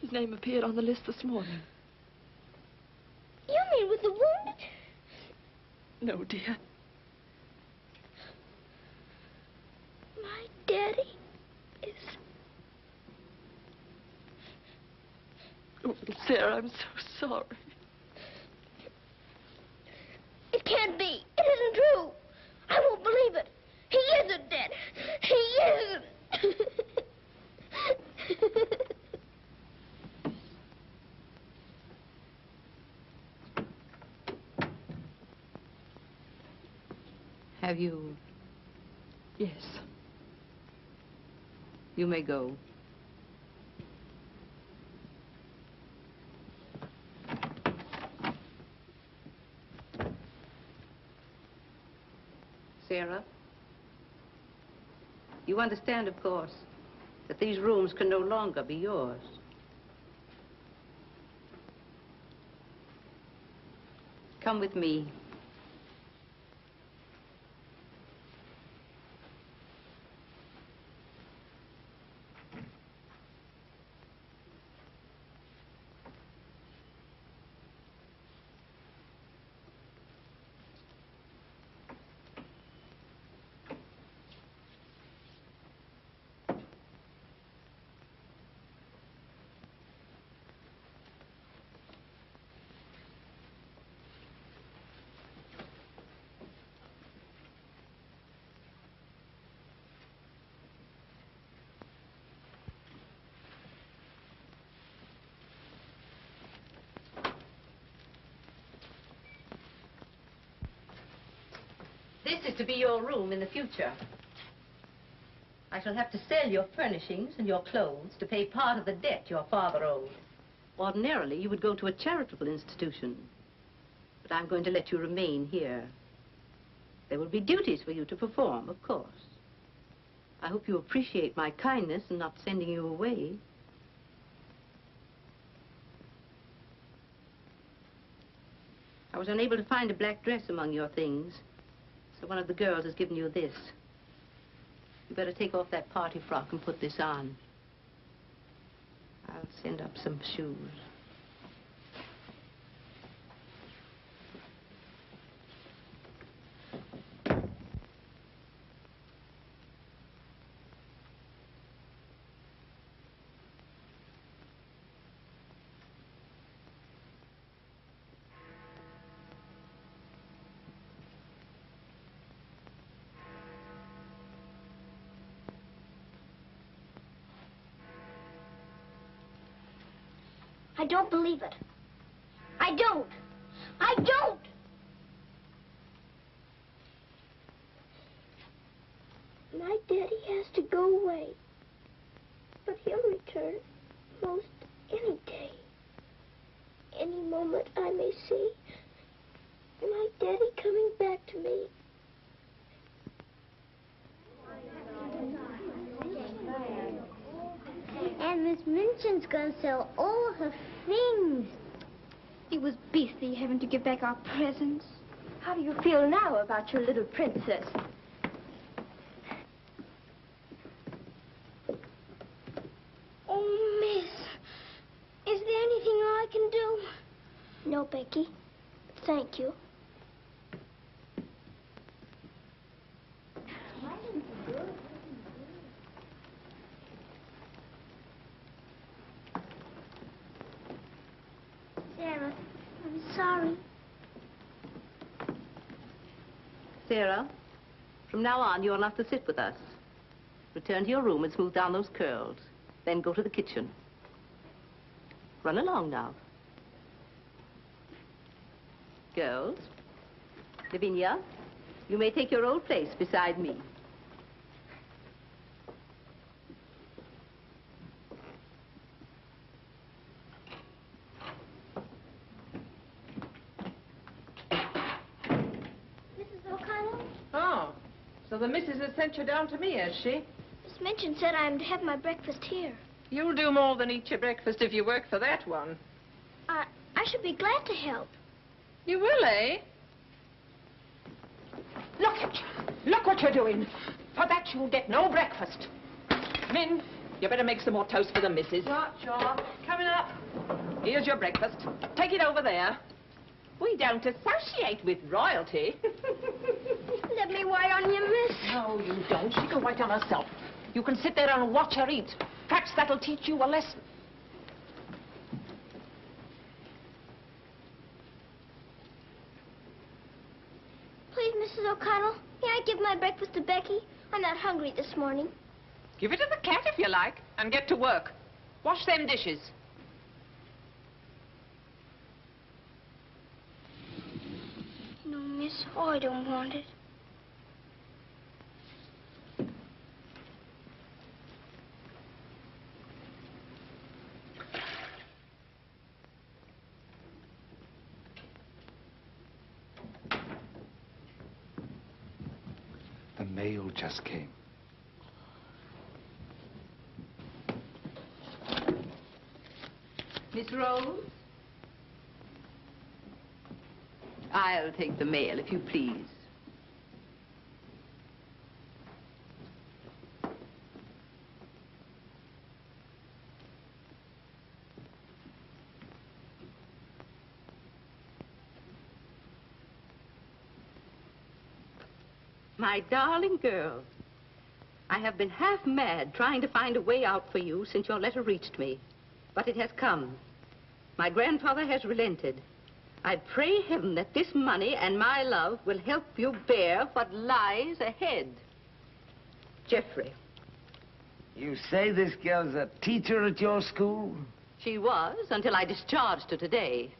His name appeared on the list this morning. You mean with the wounded? No, dear. My daddy is... Oh, Sarah, I'm so sorry. It can't be. It isn't true. I won't believe it. He isn't dead. He isn't. Have you? Yes. You may go. Sarah, you You understand, of course, that these rooms can no longer be yours. Come with me. This is to be your room in the future. I shall have to sell your furnishings and your clothes to pay part of the debt your father owed. Ordinarily, you would go to a charitable institution. But I'm going to let you remain here. There will be duties for you to perform, of course. I hope you appreciate my kindness in not sending you away. I was unable to find a black dress among your things. So one of the girls has given you this. You better take off that party frock and put this on. I'll send up some shoes. I don't believe it. I don't. I don't! My daddy has to go away. But he'll return most any day. Any moment I may see my daddy coming back to me. And Miss Minchin's gonna sell all her things. It was beastly having to give back our presents. How do you feel now about your little princess? Oh, Miss, is there anything I can do? No, Becky. Thank you. Sarah, I'm sorry. Sarah, from now on, you'll have to sit with us. Return to your room and smooth down those curls. Then go to the kitchen. Run along now. Girls, Lavinia, you may take your old place beside me. Mrs. O'Connell? Oh, so the missus has sent you down to me, has she? Miss Minchin said I'm to have my breakfast here. You'll do more than eat your breakfast if you work for that one. I should be glad to help. You will, eh? Look at you. Look what you're doing. For that you'll get no breakfast. Min, you better make some more toast for the missus. Sure. Coming up. Here's your breakfast. Take it over there. We don't associate with royalty. Let me wait on you, miss. No, you don't. She can wait on herself. You can sit there and watch her eat. Perhaps that'll teach you a lesson. Please, Mrs. O'Connell, may I give my breakfast to Becky? I'm not hungry this morning. Give it to the cat if you like, and get to work. Wash them dishes. No, miss, I don't want it. The mail just came. Miss Rose? I'll take the mail, if you please. My darling girl, I have been half mad trying to find a way out for you since your letter reached me. But it has come. My grandfather has relented. I pray heaven that this money and my love will help you bear what lies ahead. Jeffrey. You say this girl's a teacher at your school? She was, until I discharged her today.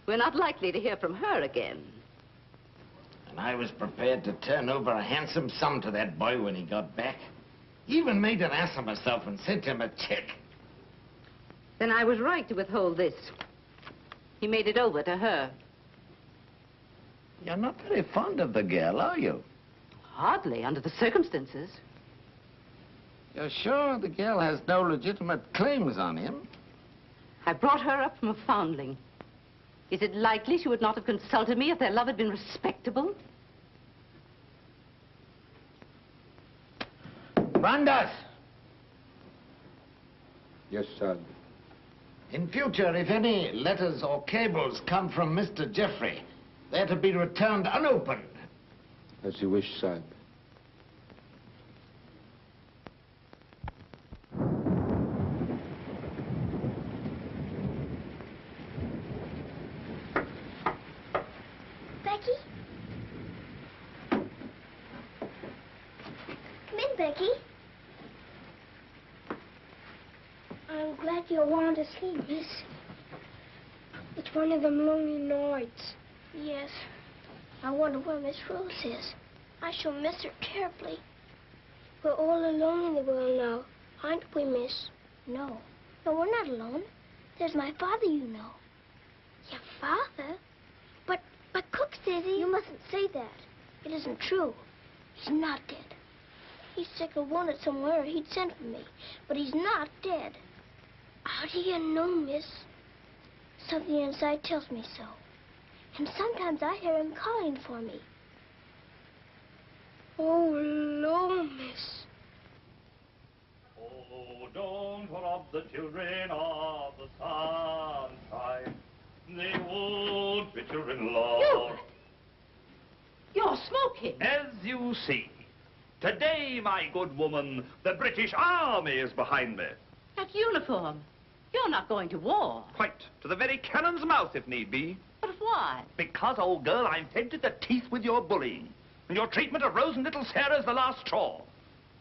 We're not likely to hear from her again. And I was prepared to turn over a handsome sum to that boy when he got back. Even made an ass of myself and sent him a check. Then I was right to withhold this. He made it over to her. You're not very fond of the girl, are you? Hardly, under the circumstances. You're sure the girl has no legitimate claims on him? I brought her up from a foundling. Is it likely she would not have consulted me if their love had been respectable? Brandas! Yes, sir. In future, if any letters or cables come from Mr. Jeffrey, they're to be returned unopened. As you wish, sir. Becky? Come in, Becky. I'm glad you want to see, Miss. It's one of them lonely nights. Yes. I wonder where Miss Rose is. I shall miss her terribly. We're all alone in the world now, aren't we, miss? No. No, we're not alone. There's my father, you know. Your father? But Cook says he... You mustn't say that. It isn't true. He's not dead. He's sick or wounded somewhere, or he'd send for me. But he's not dead. How do you know, miss? Something inside tells me so. And sometimes I hear him calling for me. Oh, Lord, miss. Oh, don't rob the children of the sunshine. They won't fit your in-law. You're smoking. As you see, today, my good woman, the British Army is behind me. That uniform. You're not going to war. Quite. To the very cannon's mouth, if need be. But why? Because, old girl, I'm fed to the teeth with your bullying. And your treatment of Rose and little Sarah's the last straw.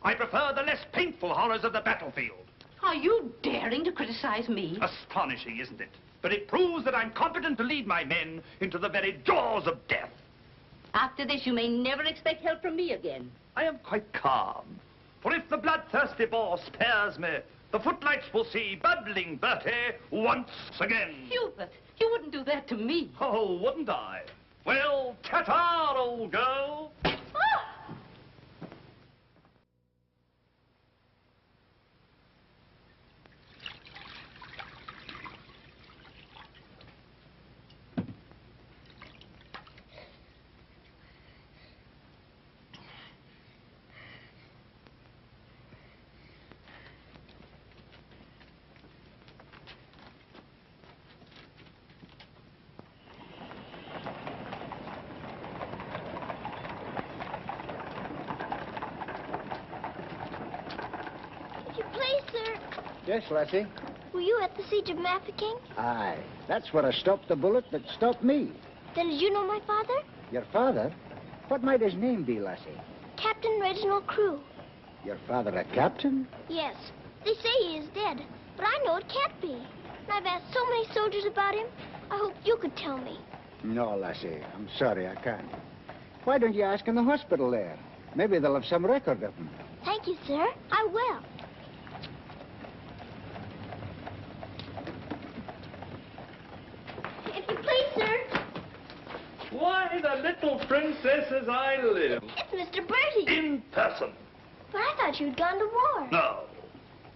I prefer the less painful horrors of the battlefield. Are you daring to criticize me? Astonishing, isn't it? But it proves that I'm competent to lead my men into the very jaws of death. After this, you may never expect help from me again. I am quite calm. For if the bloodthirsty boar spares me, the footlights will see bubbling Bertie once again. Hubert, you wouldn't do that to me. Oh, wouldn't I? Well, ta-ta, old girl. Yes, Lassie? Were you at the siege of Mafeking? Aye. That's where I stopped the bullet that stopped me. Then did you know my father? Your father? What might his name be, Lassie? Captain Reginald Crewe. Your father a captain? Yes. They say he is dead, but I know it can't be. And I've asked so many soldiers about him. I hoped you could tell me. No, Lassie. I'm sorry, I can't. Why don't you ask in the hospital there? Maybe they'll have some record of him. Thank you, sir. I will. If you please, sir. Why, the little princess as I live. It's Mr. Bertie. In person. But I thought you'd gone to war. No.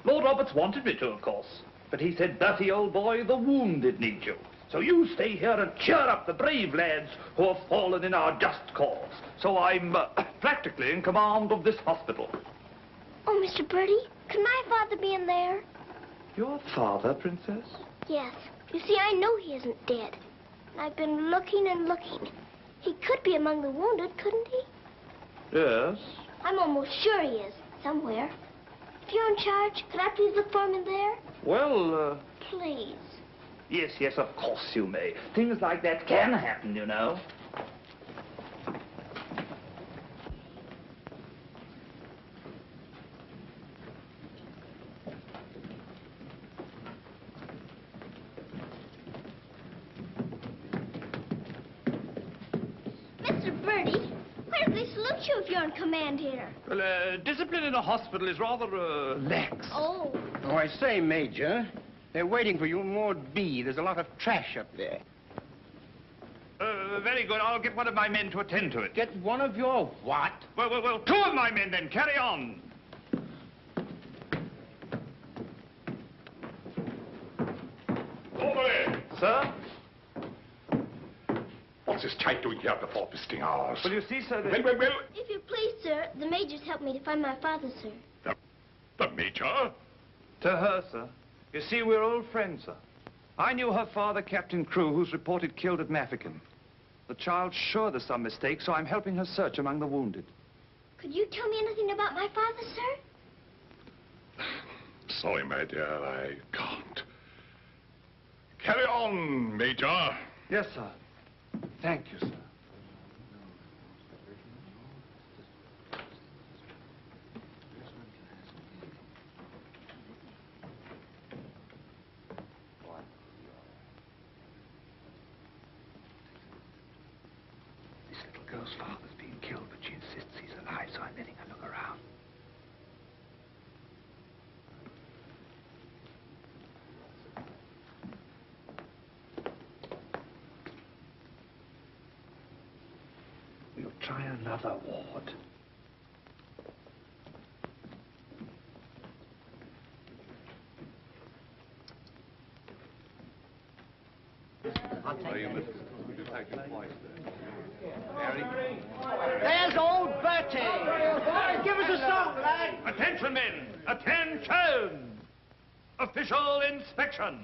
Lord Roberts wanted me to, of course. But he said, Bertie, old boy, the wounded need you. So you stay here and cheer up the brave lads who have fallen in our just cause. So I'm practically in command of this hospital. Oh, Mr. Birdie, could my father be in there? Your father, Princess? Yes. You see, I know he isn't dead. And I've been looking and looking. He could be among the wounded, couldn't he? Yes. I'm almost sure he is, somewhere. If you're in charge, could I please look for him in there? Well, Please. yes, yes, of course you may. Things like that can happen, you know. Mr. Birdie, where do they salute you if you're in command here? Well, discipline in a hospital is rather, lax. Oh. Oh, I say, Major, they're waiting for you in Ward B. There's a lot of trash up there. Very good. I'll get one of my men to attend to it. Get one of your what? Well, two of my men then. Carry on. Over there. Sir? What's this chap doing here before visiting hours? Well, you see, sir, Well. If you please, sir, the major's helped me to find my father, sir. The Major? To her, sir. You see, we're old friends, sir. I knew her father, Captain Crew, who's reported killed at Mafeking. The child's sure there's some mistake, so I'm helping her search among the wounded. Could you tell me anything about my father, sir? Sorry, my dear, I can't. Carry on, Major. Yes, sir. Thank you, sir. This little girl's father's been killed, but she insists he's alive, so I'm letting her look around. We'll try another ward. There's old Bertie. Give us a song, lad. Attention, men! Attention! Official inspection.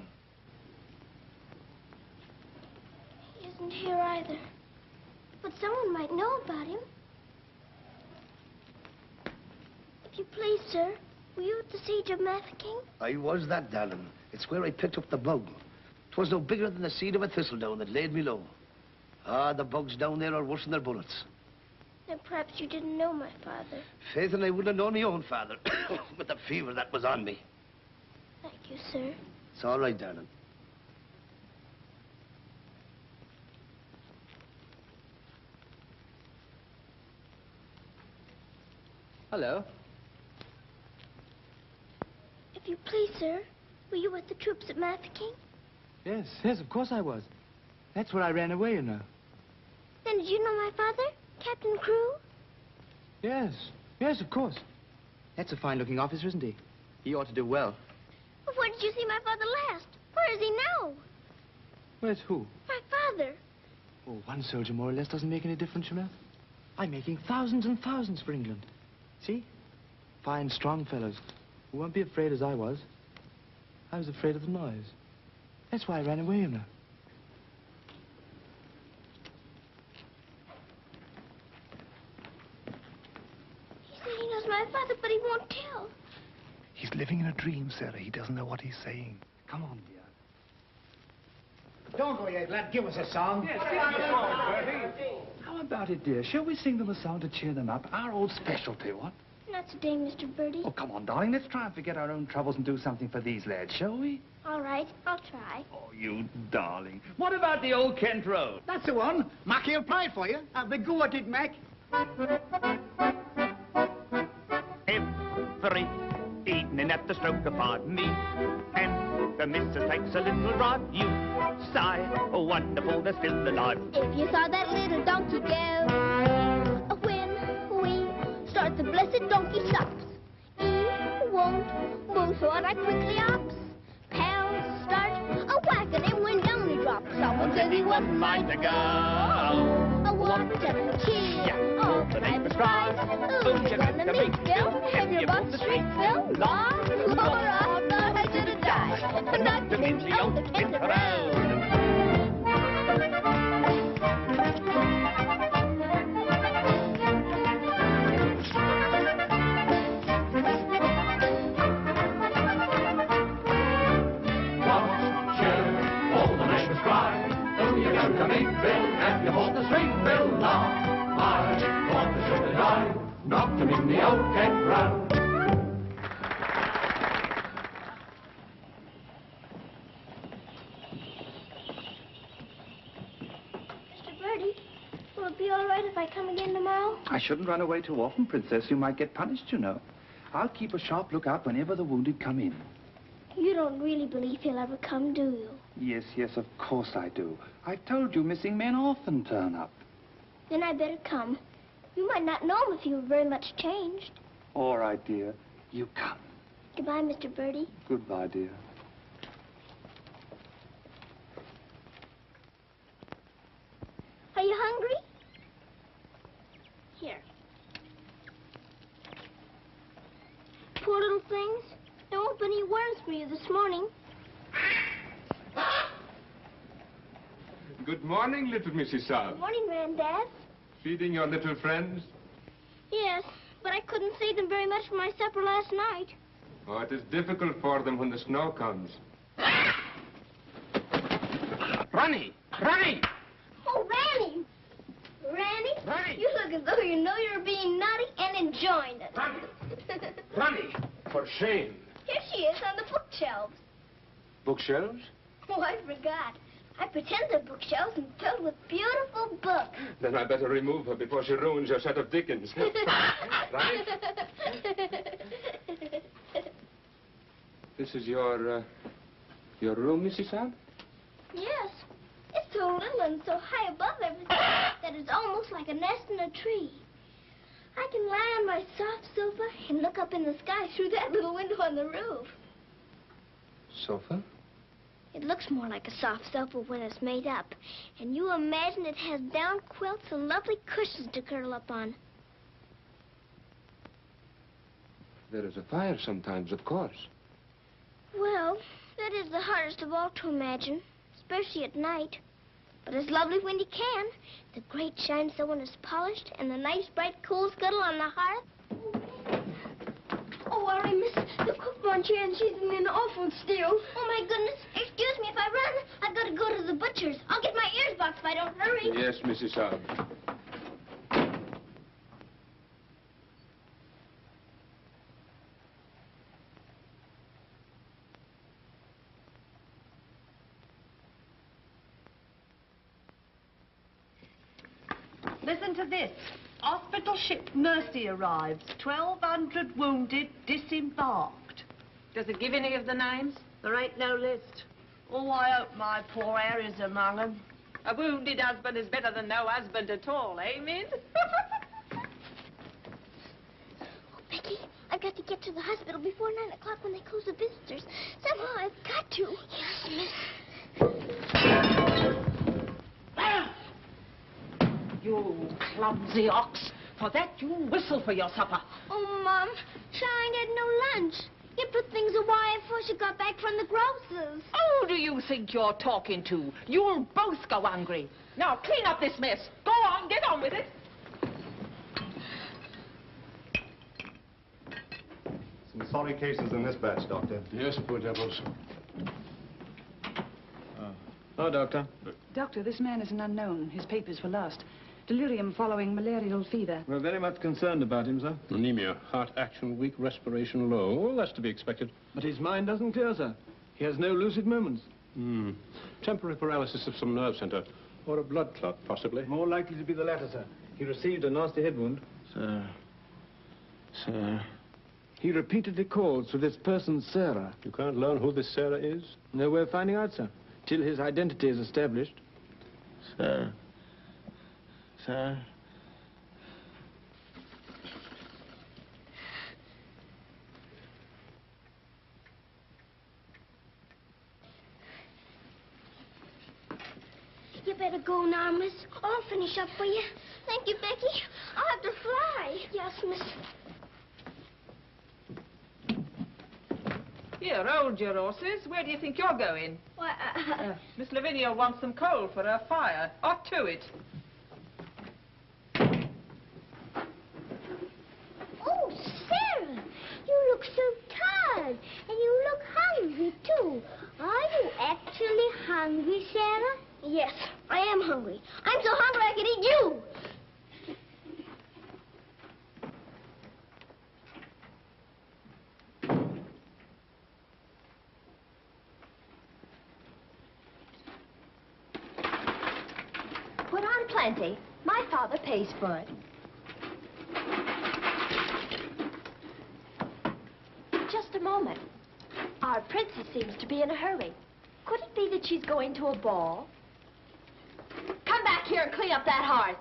He isn't here either. But someone might know about him. If you please, sir, were you at the siege of Mafeking? I was that, darling. It's where I picked up the bug. 'Twas no bigger than the seed of a thistledown that laid me low. Ah, the bugs down there are worse than their bullets. Then perhaps you didn't know my father. Faith, and I wouldn't have known my own father with the fever that was on me. Thank you, sir. It's all right, darling. Hello. If you please, sir, were you with the troops at Mafeking? Yes, of course I was. That's where I ran away, you know. Then did you know my father, Captain Crew? Yes, of course. That's a fine-looking officer, isn't he? He ought to do well. But where did you see my father last? Where is he now? Where's who? My father. Oh, one soldier more or less doesn't make any difference, you know. I'm making thousands and thousands for England. See? Fine, strong fellows who won't be afraid as I was. I was afraid of the noise. That's why I ran away, you know. He said he knows my father, but he won't tell. He's living in a dream, Sarah. He doesn't know what he's saying. Come on, dear. Don't go yet, lad. Give us a song. Yes, give us a song, Bertie. How about it, dear? Shall we sing them a song to cheer them up? Our old specialty, what? Not today, Mr. Birdie. Oh, come on, darling. Let's try and forget our own troubles and do something for these lads, shall we? All right, I'll try. Oh, you darling. What about the old Kent Road? That's the one. Mackie'll play it for you. Have the go at it, Mac. Every evening at the stroke of 5 me and the missus takes a little drive. You sigh, oh wonderful, they're still alive. If you saw that little donkey go, when we start the blessed donkey stops, he won't move so I quickly ups. Pal said he wasn't mine to go. I walked up the key. All the neighbors cried. Ooh, you're gonna meet Bill. Have you bought the street, Phil? Lord, I thought I should have died. But not to me, on the Kent Road. To meet Bill, and you hold the street, Bill. Law, I want to shoot a die, knocked him in the old Kent Round. Mr. Birdie, will it be all right if I come again tomorrow? I shouldn't run away too often, Princess. You might get punished, you know. I'll keep a sharp lookout whenever the wounded come in. You don't really believe he'll ever come, do you? Yes, yes, of course I do. I've told you missing men often turn up. Then I better come. You might not know him if he were very much changed. All right, dear. You come. Goodbye, Mr. Birdie. Goodbye, dear. Are you hungry? Here. Poor little things. There won't be any worms for you this morning. Good morning, little Mrs. Saab. Good morning, Granddad. Feeding your little friends? Yes, but I couldn't save them very much for my supper last night. Oh, it is difficult for them when the snow comes. Ronnie! Ronnie! Oh, Ranny! Ranny? Ranny! You look as though you know you're being naughty and enjoying it. Ranny! Ronnie! For shame. Here she is on the bookshelves. Bookshelves? Oh, I forgot. I pretend they're bookshelves and filled with beautiful books. Then I better remove her before she ruins your set of Dickens. Ronnie? This is your room, Mrs. Saab? Yes. It's so little and so high above everything that it's almost like a nest in a tree. I can lie on my soft sofa and look up in the sky through that little window on the roof. Sofa? It looks more like a soft sofa when it's made up. And you imagine it has down quilts and lovely cushions to curl up on. There is a fire sometimes, of course. Well, that is the hardest of all to imagine, especially at night. But it's lovely when you can. The grate shines so when it's polished, and the nice bright coal scuttle on the hearth. Oh, worry, miss. The cook wants you, and she's in an awful stew. Oh, my goodness. Excuse me if I run. I've got to go to the butcher's. I'll get my ears boxed if I don't hurry. Yes, Mrs. Saab. Listen to this. Hospital ship Mercy arrives. 1,200 wounded disembarked. Does it give any of the names? There ain't no list. Oh, I hope my poor Harry's among them. A wounded husband is better than no husband at all, eh, Min? Becky, I've got to get to the hospital before 9 o'clock when they close the visitors. Somehow I've got to. Yes, miss. You clumsy ox. For that, you whistle for your supper. Oh, Mom, Shine had no lunch. You put things away before she got back from the grocer's. Who do you think you're talking to? You'll both go hungry. Now, clean up this mess. Go on, get on with it. Some sorry cases in this batch, Doctor. Yes, poor devils. Oh, Doctor. Doctor, this man is an unknown. His papers were lost. Delirium following malarial fever. We're very much concerned about him, sir. Anemia, heart action weak, respiration low. Well, that's to be expected. But his mind doesn't clear, sir. He has no lucid moments. Temporary paralysis of some nerve center. Or a blood clot, possibly. More likely to be the latter, sir. He received a nasty head wound. Sir. He repeatedly calls for this person, Sarah. You can't learn who this Sarah is? No way of finding out, sir. Till his identity is established. Sir. better go now, miss. I'll finish up for you. Thank you, Becky. I'll have to fly. Yes, miss. Here, hold your horses. Where do you think you're going? Why, Miss Lavinia wants some coal for her fire. Hot to it. Oh, Sarah, you look so tired. And you look hungry, too. Are you actually hungry, Sarah? Yes, I am hungry. I'm so hungry I could eat you. Put on plenty. My father pays for it. Just a moment. Our princess seems to be in a hurry. Could it be that she's going to a ball? Come back here and clean up that hearth.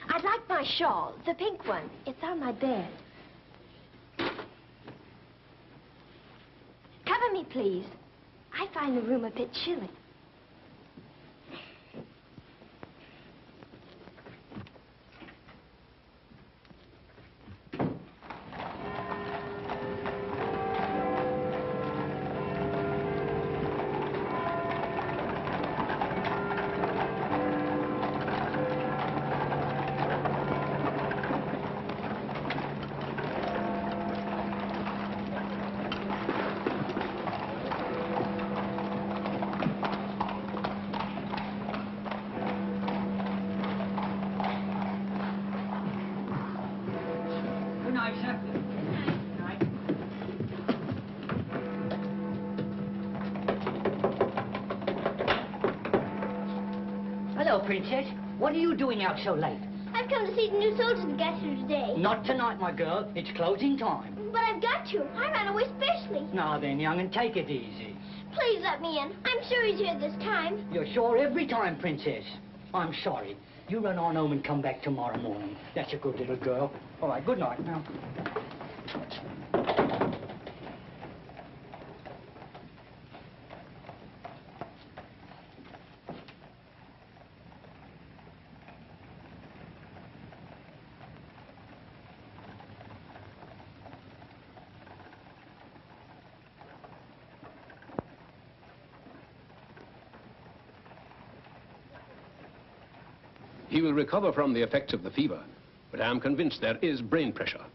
I'd like my shawl, the pink one. It's on my bed. Cover me, please. I find the room a bit chilly. Hello, Princess. What are you doing out so late? I've come to see the new soldiers that got here today. Not tonight, my girl. It's closing time. But I've got to. I ran away specially. Now then, young, and take it easy. Please let me in. I'm sure he's here this time. You're sure every time, Princess. I'm sorry. You run on home and come back tomorrow morning. That's a good little girl. All right, good night now. He will recover from the effects of the fever, but I am convinced there is brain pressure.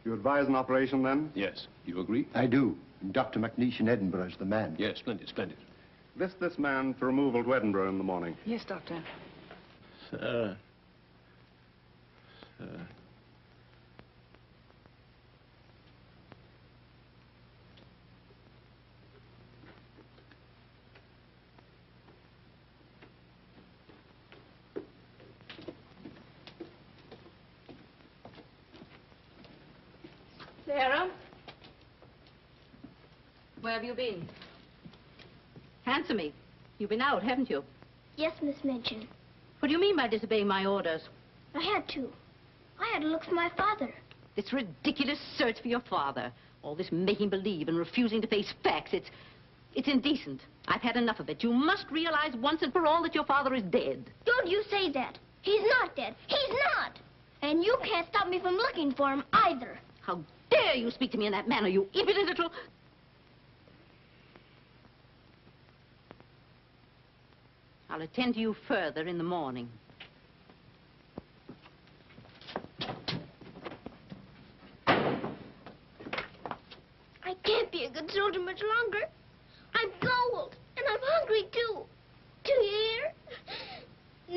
You advise an operation, then? Yes. You agree? I do. And Dr. McNeish in Edinburgh is the man. Yes, splendid, splendid. List this man for removal to Edinburgh in the morning. Yes, Doctor. Sir. Sir. Sarah? Where have you been? Answer me. You've been out, haven't you? Yes, Miss Minchin. What do you mean by disobeying my orders? I had to. I had to look for my father. This ridiculous search for your father. All this making believe and refusing to face facts. It's indecent. I've had enough of it. You must realize once and for all that your father is dead. Don't you say that. He's not dead. He's not. And you can't stop me from looking for him either. How dare you speak to me in that manner, you impudent little... I'll attend to you further in the morning. I can't be a good soldier much longer. I'm cold, and I'm hungry, too. Do you hear?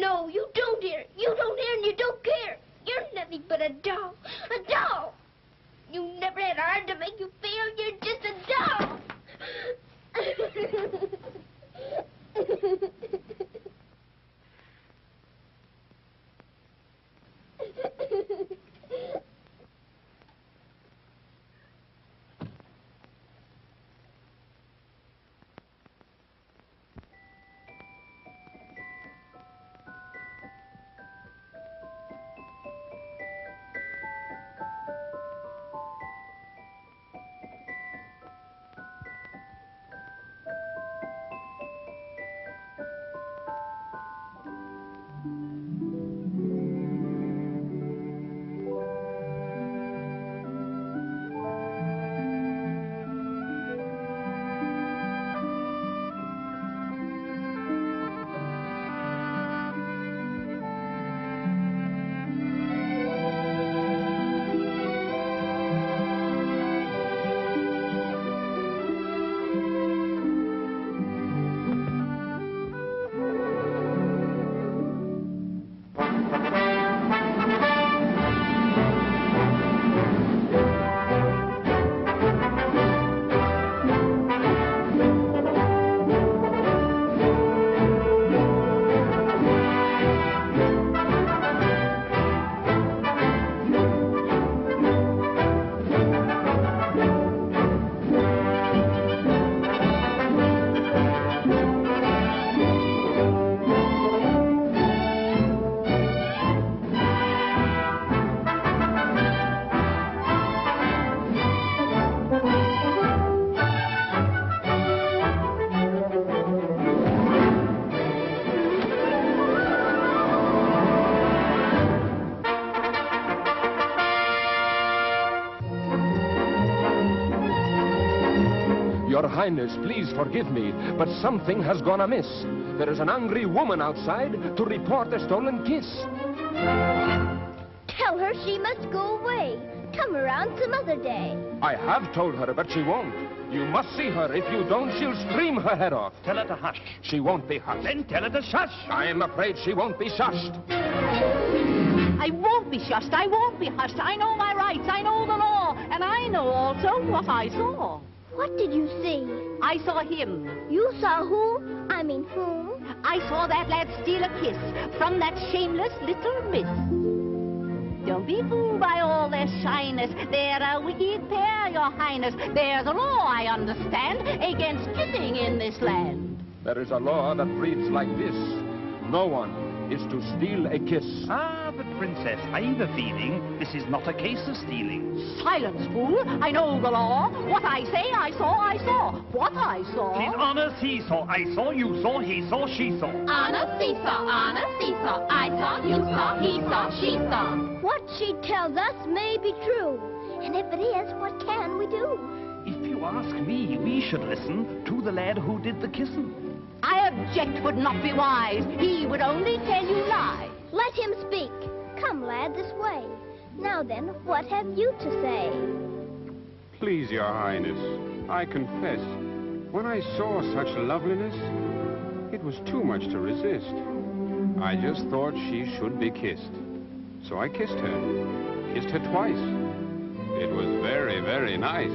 No, you don't hear. You don't hear and you don't care. You're nothing but a doll. A doll. You never had a heart to make you feel. You're just a doll. Your Highness, please forgive me, but something has gone amiss. There is an angry woman outside to report a stolen kiss. Tell her she must go away. Come around some other day. I have told her, but she won't. You must see her. If you don't, she'll scream her head off. Tell her to hush. She won't be hushed. Then tell her to shush. I am afraid she won't be shushed. I won't be shushed. I won't be hushed. I know my rights. I know the law. And I know also what I saw. What did you see? I saw him. You saw who? I mean whom? I saw that lad steal a kiss from that shameless little miss. Don't be fooled by all their shyness. They're a wicked pair, Your Highness. There's a law, I understand, against kissing in this land. There is a law that reads like this. No one is to steal a kiss. Ah, but Princess, I've a feeling this is not a case of stealing. Silence, fool. I know the law. What I say, I saw, I saw. What I saw... She's honest, he saw, I saw, you saw, he saw, she saw. Honest, he saw, I saw, you saw, he saw, she saw. What she tells us may be true. And if it is, what can we do? If you ask me, we should listen to the lad who did the kissing. I object would not be wise. He would only tell you lies. Let him speak. Come, lad, this way. Now then, what have you to say? Please, Your Highness, I confess, when I saw such loveliness, it was too much to resist. I just thought she should be kissed. So I kissed her. Kissed her twice. It was very, very nice.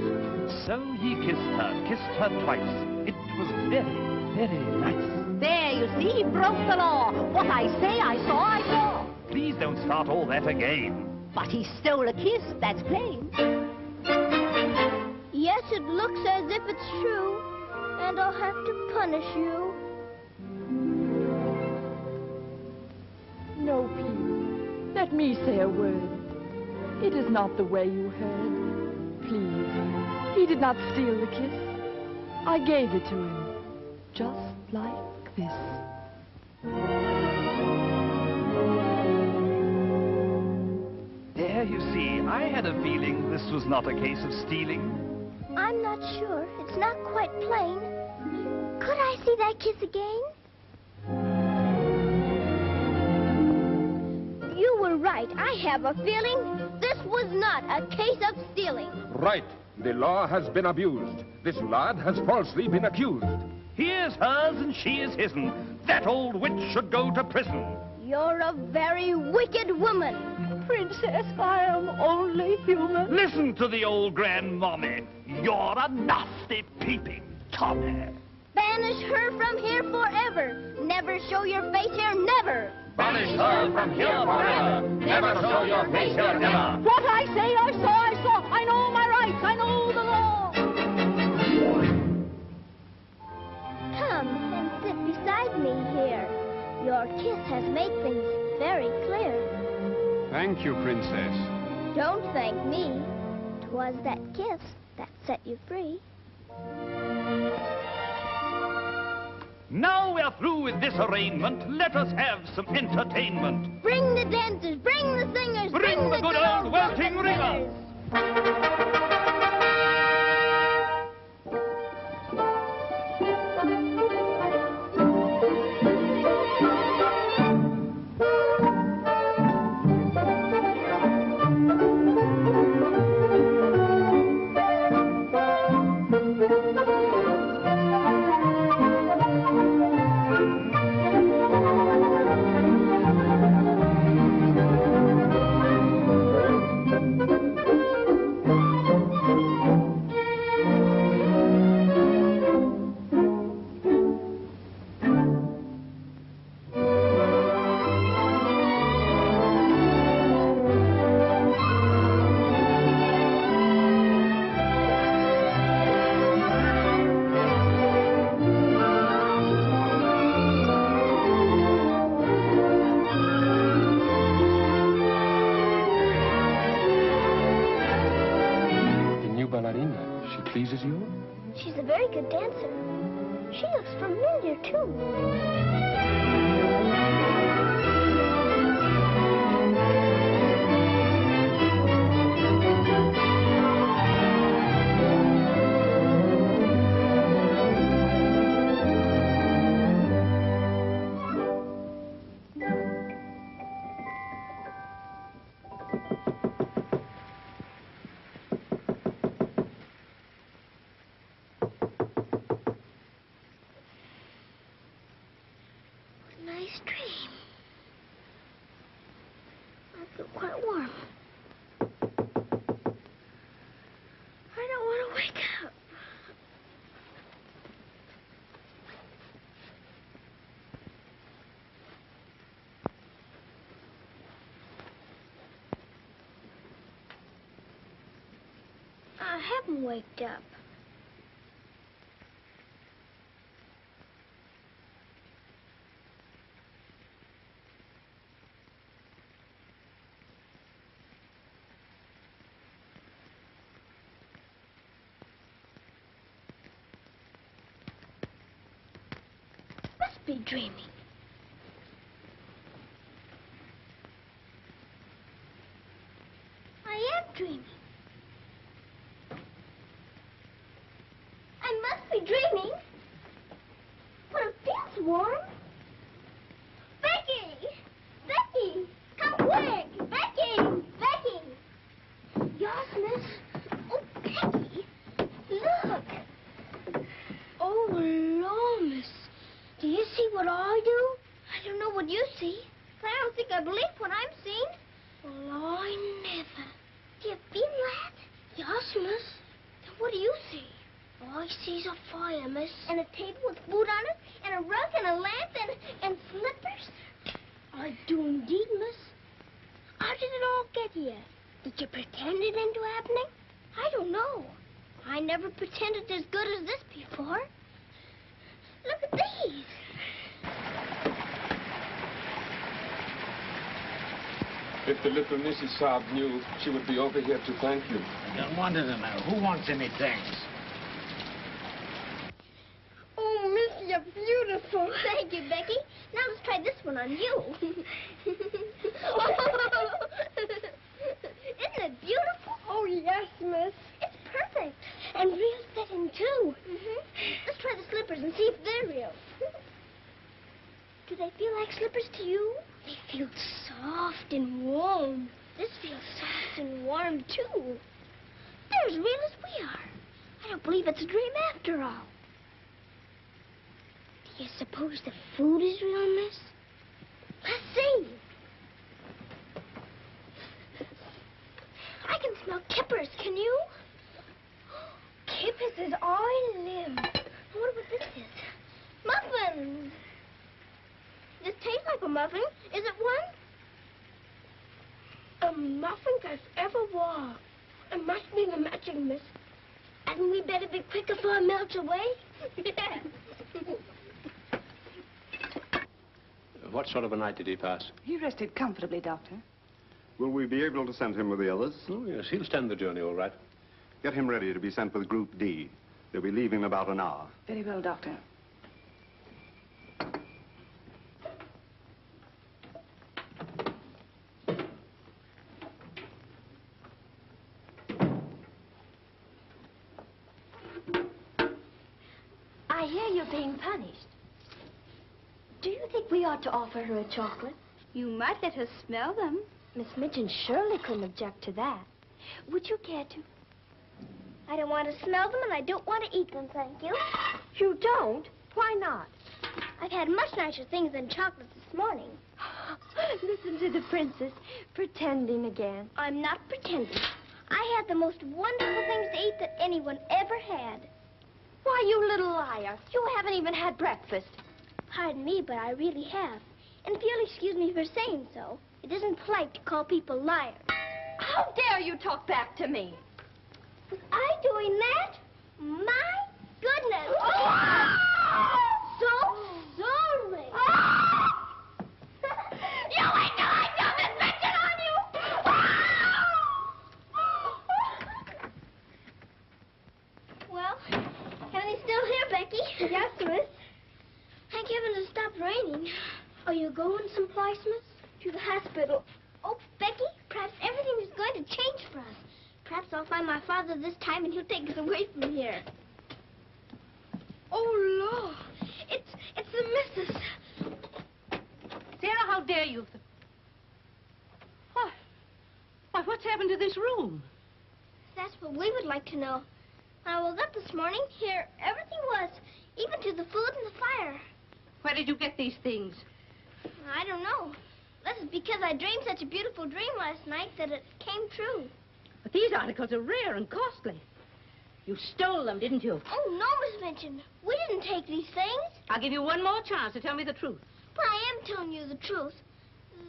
So he kissed her twice. It was very, very nice. There, you see, he broke the law. What I say, I saw, I saw. Please don't start all that again. But he stole a kiss, that's plain. Yes, it looks as if it's true, and I'll have to punish you. No, please. Let me say a word. It is not the way you heard. Please. He did not steal the kiss. I gave it to him. Just like this. There, you see, I had a feeling this was not a case of stealing. I'm not sure. It's not quite plain. Could I see that kiss again? You were right. I have a feeling this was not a case of stealing. Right. The law has been abused. This lad has falsely been accused. He is hers and she is his'n. That old witch should go to prison. You're a very wicked woman. Princess, I am only human. Listen to the old grandmommy. You're a nasty peeping Tommy. Banish her from here forever. Never show your face here, never. Banish her from here forever. Never show your face here, never. What I say, I saw, I saw. I know my rights, I know the law. Come and sit beside me here. Your kiss has made things very clear. Thank you, Princess. Don't thank me. 'Twas that kiss that set you free. Now we're through with this arraignment. Let us have some entertainment. Bring the dancers, bring the singers, Bring the good old welting ringers. Pleases you? She's a very good dancer. She looks familiar, too. feel quite warm. I don't want to wake up. I haven't waked up. Must be dreaming. I am dreaming. I must be dreaming. But it feels warm. Becky! Becky! Come quick! Becky! Becky! Yes, miss? Oh, Becky! Look! Oh, Lord, miss. Do you see what I do? I don't know what you see, but I don't think I believe what I'm seeing. Well, I never. Do you feel that? Yes, miss. Then what do you see? All I see's a fire, miss. And a table with food on it, and a rug, and a lamp, and slippers. I do indeed, miss. How did it all get here? Did you pretend it into happening? I don't know. I never pretended as good as this before. Look at these. If the little Mrs. Saab knew, she would be over here to thank you. I don't want to know. Who wants any thanks? Oh, miss, you're beautiful. Thank you, Becky. Now let's try this one on you. Isn't it beautiful? Oh, yes, miss. It's perfect. And real fitting, too. Let's try the slippers and see if they're real. Do they feel like slippers to you? They feel soft and warm. This feels soft and warm, too. They're as real as we are. I don't believe it's a dream after all. Do you suppose the food is real, miss? Let's see. I can smell kippers, can you? Kippers is all I live. I wonder what this is. Muffins! This tastes like a muffin. Is it one? A muffin as ever was. It must be the magic, miss. Hadn't we better be quick before it melts away? What sort of a night did he pass? He rested comfortably, Doctor. Will we be able to send him with the others? Oh, yes, he'll stand the journey all right. Get him ready to be sent with Group D. They'll be leaving in about an hour. Very well, Doctor. I hear you're being punished. Do you think we ought to offer her a chocolate? You might let her smell them. Miss Mitchell surely couldn't object to that. Would you care to? I don't want to smell them, and I don't want to eat them, thank you. You don't? Why not? I've had much nicer things than chocolates this morning. Listen to the princess, pretending again. I'm not pretending. I had the most wonderful things to eat that anyone ever had. Why, you little liar. You haven't even had breakfast. Pardon me, but I really have. And if you'll excuse me for saying so, it isn't polite to call people liars. How dare you talk back to me? Was I doing that? My goodness. So sorry. You ain't know I got this mention on you. Well, can you still hear, Becky? Yes, miss. Thank heaven it stopped raining. Are you going someplace, miss? To the hospital. Oh, Becky, perhaps everything is going to change for us. Perhaps I'll find my father this time and he'll take us away from here. Oh, Lord. It's the missus. Sarah, how dare you? Why, what's happened to this room? That's what we would like to know. When I woke up this morning, here everything was, even to the food and the fire. Where did you get these things? I don't know. Let us be because I dreamed such a beautiful dream last night that it came true. But these articles are rare and costly. You stole them, didn't you? Oh, no, Miss Minchin. We didn't take these things. I'll give you one more chance to tell me the truth. But I am telling you the truth.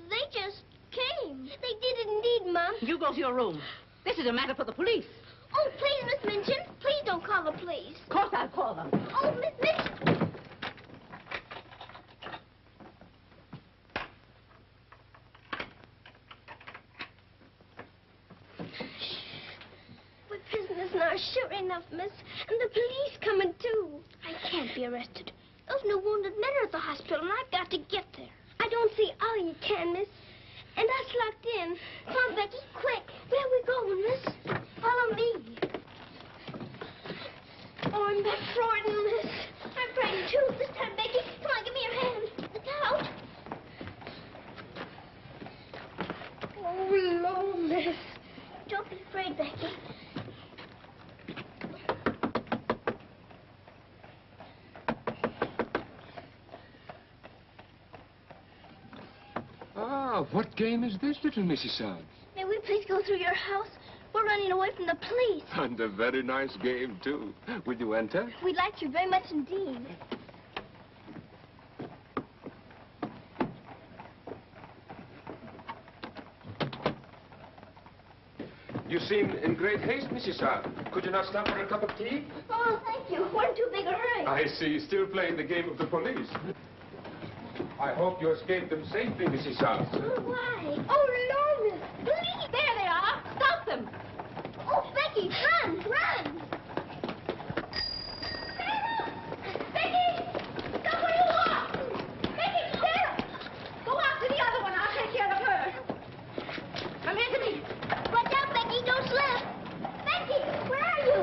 They just came. They did it indeed, Mom. You go to your room. This is a matter for the police. Oh, please, Miss Minchin. Please don't call the police. Of course I'll call them. Oh, Miss Minchin. We're prisoners now, sure enough, miss. And the police coming, too. I can't be arrested. Those no wounded men are at the hospital, and I've got to get there. I don't see how you can, miss. And us locked in. Come on, Becky, quick. Where we going, miss? Follow me. Oh, I'm back frightened, miss. I'm frightened, too. This time, Becky. Come on, give me your hand. Look out. Oh, Lord, miss. Don't be afraid, Becky. Ah, what game is this, little Mrs. Suggs? May we please go through your house? We're running away from the police. And a very nice game, too. Will you enter? We'd like to very much indeed. You seem in great haste, Mrs. Suggs. Could you not stop for a cup of tea? Oh, thank you. We're in too big a hurry. I see. Still playing the game of the police. I hope you escaped them safely, Mrs. Suggs. Oh, why? Oh, Lord, miss. Police! There they are. Stop them. Oh, Becky, run, run. Becky! Stop where you are! Becky, Sarah! Go after the other one. I'll take care of her. Come here to me. Watch out, Becky. Don't slip. Becky, where are you?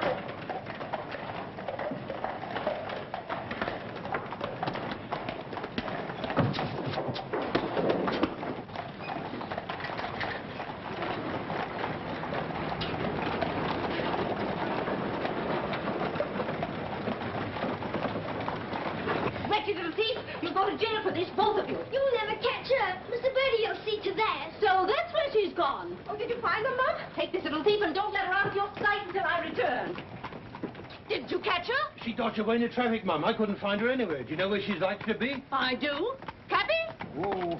Wretched little thief. You'll go to jail for this, both of you. You'll never catch her. Mr. Birdie will see to that. So that's where she's gone. Oh, did you find her, Mom? Take this little thief and don't let her out of your sight until I return. Didn't you catch her? She dodged away in the traffic, Mum. I couldn't find her anywhere. Do you know where she's likely to be? I do. Cappy? Whoa.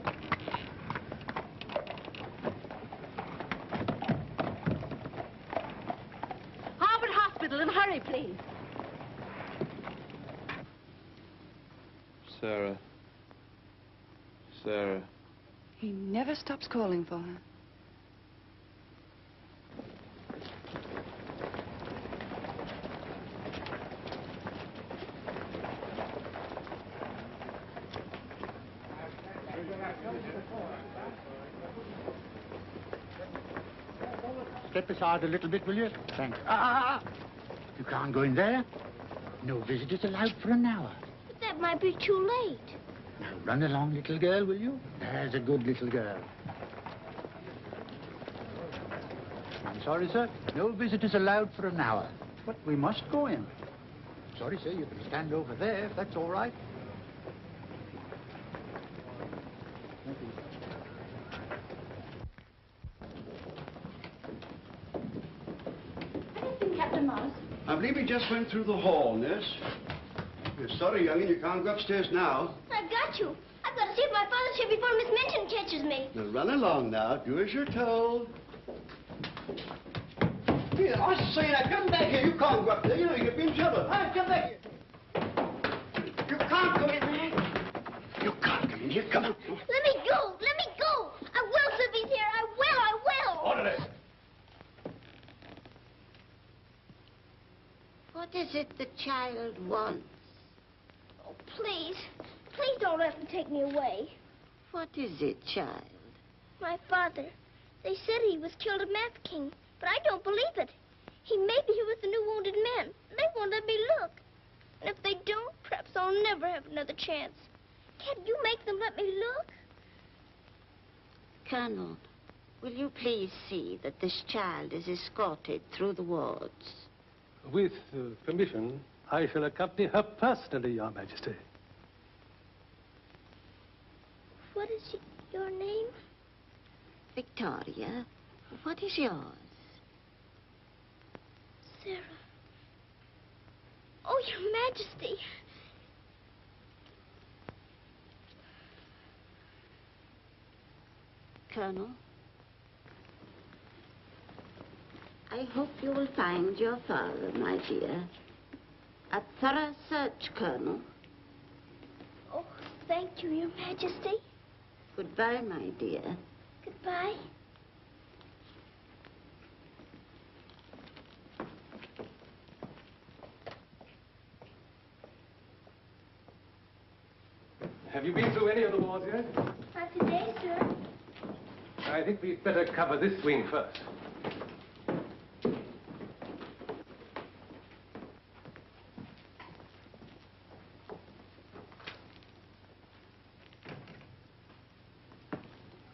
Harvard Hospital, and hurry, please. Sarah. Sarah. He never stops calling for her. Step aside a little bit, will you? Thanks. You can't go in there. No visitors allowed for an hour. But that might be too late. Now, run along, little girl, will you? There's a good little girl. I'm sorry, sir. No visitors allowed for an hour. But we must go in. Sorry, sir. You can stand over there, if that's all right. Thank you. Captain Morris. I believe he just went through the hall, nurse. We're sorry, young'un, you can't go upstairs now. I've got you. I've got to see if my father's here before Miss Minchin catches me. Now run along now. Do as you're told. Here, I say now, come back here. You can't go up there. You know you'll be in trouble. Hi, come back here. You can't go in there. You can't come in here. Come on. Let me go. Let me go. I will, if he's here. I will. I will. Orderly. What is it the child wants? Oh, please. Please don't let them take me away. What is it, child? My father. They said he was killed at Mafeking, but I don't believe it. He may be here with the new wounded men. They won't let me look. And if they don't, perhaps I'll never have another chance. Can't you make them let me look? Colonel, will you please see that this child is escorted through the wards? With permission, I shall accompany her personally, Your Majesty. What is your name? Victoria, what is yours? Sarah. Oh, Your Majesty. Colonel, I hope you will find your father, my dear. A thorough search, Colonel. Oh, thank you, Your Majesty. Goodbye, my dear. Goodbye. Have you been through any of the wards yet? Not today, sir. I think we'd better cover this wing first.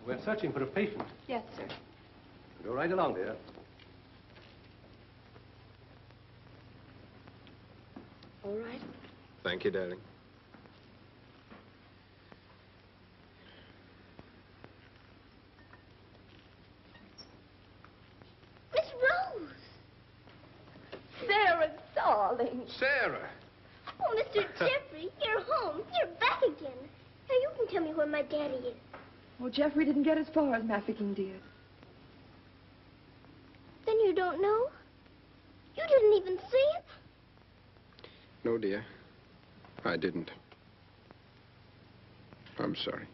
We're searching for a patient. Yes, sir. Go right along, dear. All right. Thank you, darling. Miss Rose! Sarah, darling. Sarah! Oh, Mr. Jeffrey, you're home. You're back again. Now you can tell me where my daddy is. Oh, Jeffrey didn't get as far as Mafeking, dear. Then you don't know? You didn't even see him? No, dear. I didn't. I'm sorry.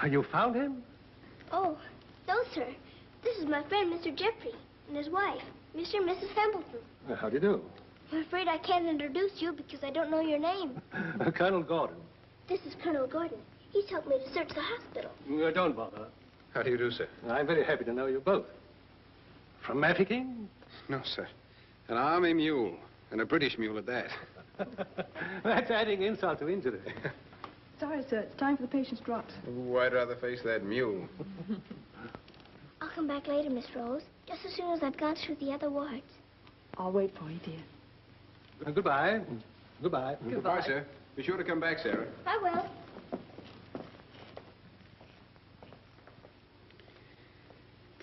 You found him? Oh, no, sir. This is my friend, Mr. Jeffrey, and his wife, Mr. and Mrs. Hambleton. How do you do? I'm afraid I can't introduce you because I don't know your name. Colonel Gordon. This is Colonel Gordon. He's helped me to search the hospital. Don't bother. How do you do, sir? I'm very happy to know you both. From Mafeking? No, sir. An army mule, and a British mule at that. That's adding insult to injury. Sorry, sir. It's time for the patient's drops. Oh, I'd rather face that mule. I'll come back later, Miss Rose, just as soon as I've gone through the other wards. I'll wait for you, dear. Goodbye. Goodbye. Goodbye, sir. Be sure to come back, Sarah. I will.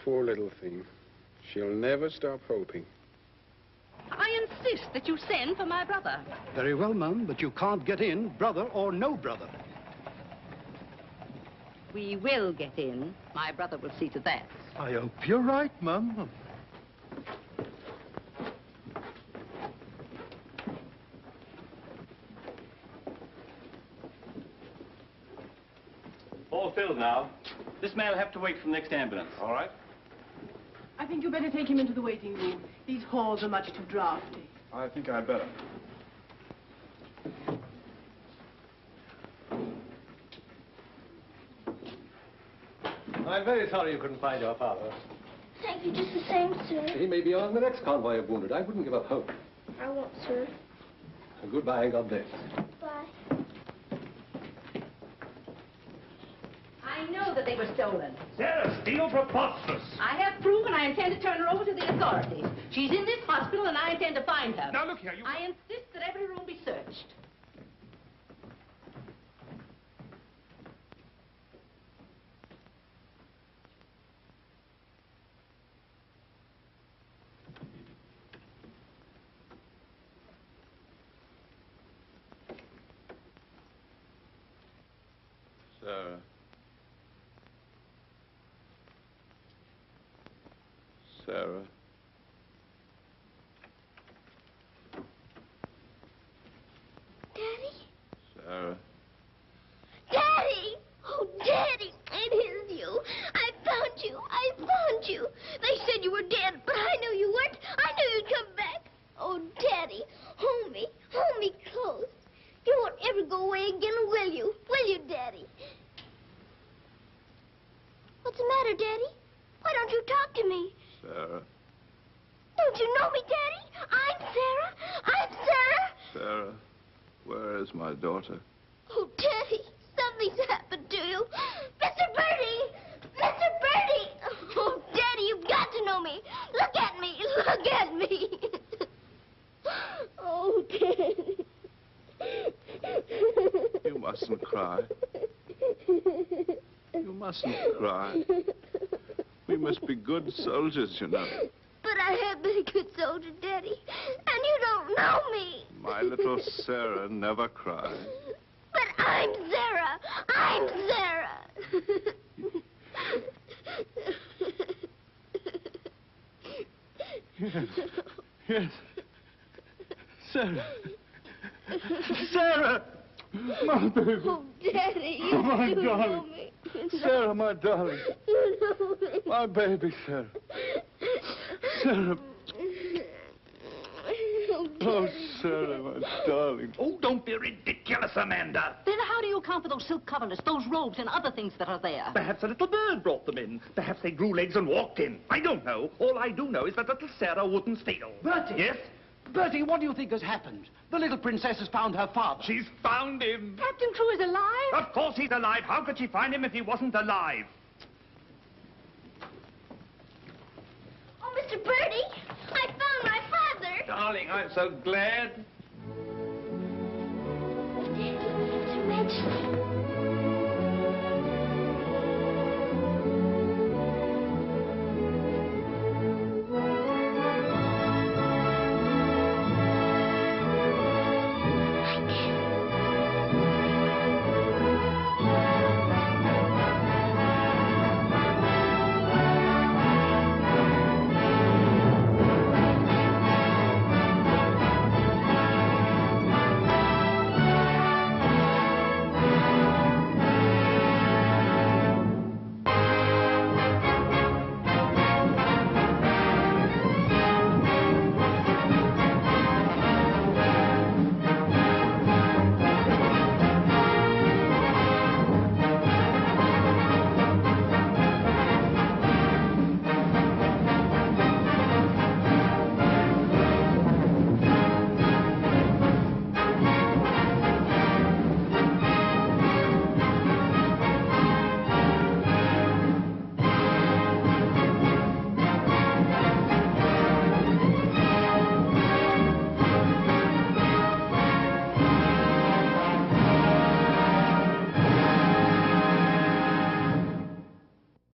Poor little thing. She'll never stop hoping. I insist that you send for my brother. Very well, Mum, but you can't get in, brother or no brother. We will get in. My brother will see to that. I hope you're right, Mum. All filled now. This man will have to wait for the next ambulance. All right? I think you better take him into the waiting room. These halls are much too drafty. I think I'd better. I'm very sorry you couldn't find your father. Thank you just the same, sir. He may be on the next convoy of wounded. I wouldn't give up hope. I won't, sir. Goodbye and God bless. Bye. I know that they were stolen. Sarah Steele, preposterous. I have proof, and I intend to turn her over to the authorities. She's in this hospital, and I intend to find her. Now, look here, you... I insist that every room be searched. Sarah. Sarah. Daddy? Sarah. Daddy! Oh, Daddy, it is you. I found you. I found you. They said you were dead, but I knew you weren't. I knew you'd come back. Oh, Daddy, hold me. Hold me close. You won't ever go away again, will you? Will you, Daddy? What's the matter, Daddy? Why don't you talk to me? Sarah. Don't you know me, Daddy? I'm Sarah. I'm Sarah. Sarah. Where is my daughter? Oh, Daddy, something's happened to you. Mr. Birdie! Mr. Birdie! Oh, Daddy, you've got to know me. Look at me. Look at me. Oh, Daddy. You mustn't cry. You mustn't cry. We must be good soldiers, you know. But I have been a good soldier, Daddy, and you don't know me. My little Sarah never cries. But I'm Sarah. I'm Sarah. Yes. Yes. Sarah. Sarah! My baby. Oh, Daddy, you Oh, my do darling. know me. Sarah, my darling. You know me. My baby, Sarah. Sarah. Oh, Sarah, my darling. Oh, don't be ridiculous, Amanda. Then how do you account for those silk coverlets, those robes, and other things that are there? Perhaps a little bird brought them in. Perhaps they grew legs and walked in. I don't know. All I do know is that little Sarah wouldn't steal. Bertie! Yes? Bertie, what do you think has happened? The little princess has found her father. She's found him. Captain Crewe is alive? Of course he's alive. How could she find him if he wasn't alive? Oh, Mr. Birdie, I found my father. Darling, I'm so glad. It's a red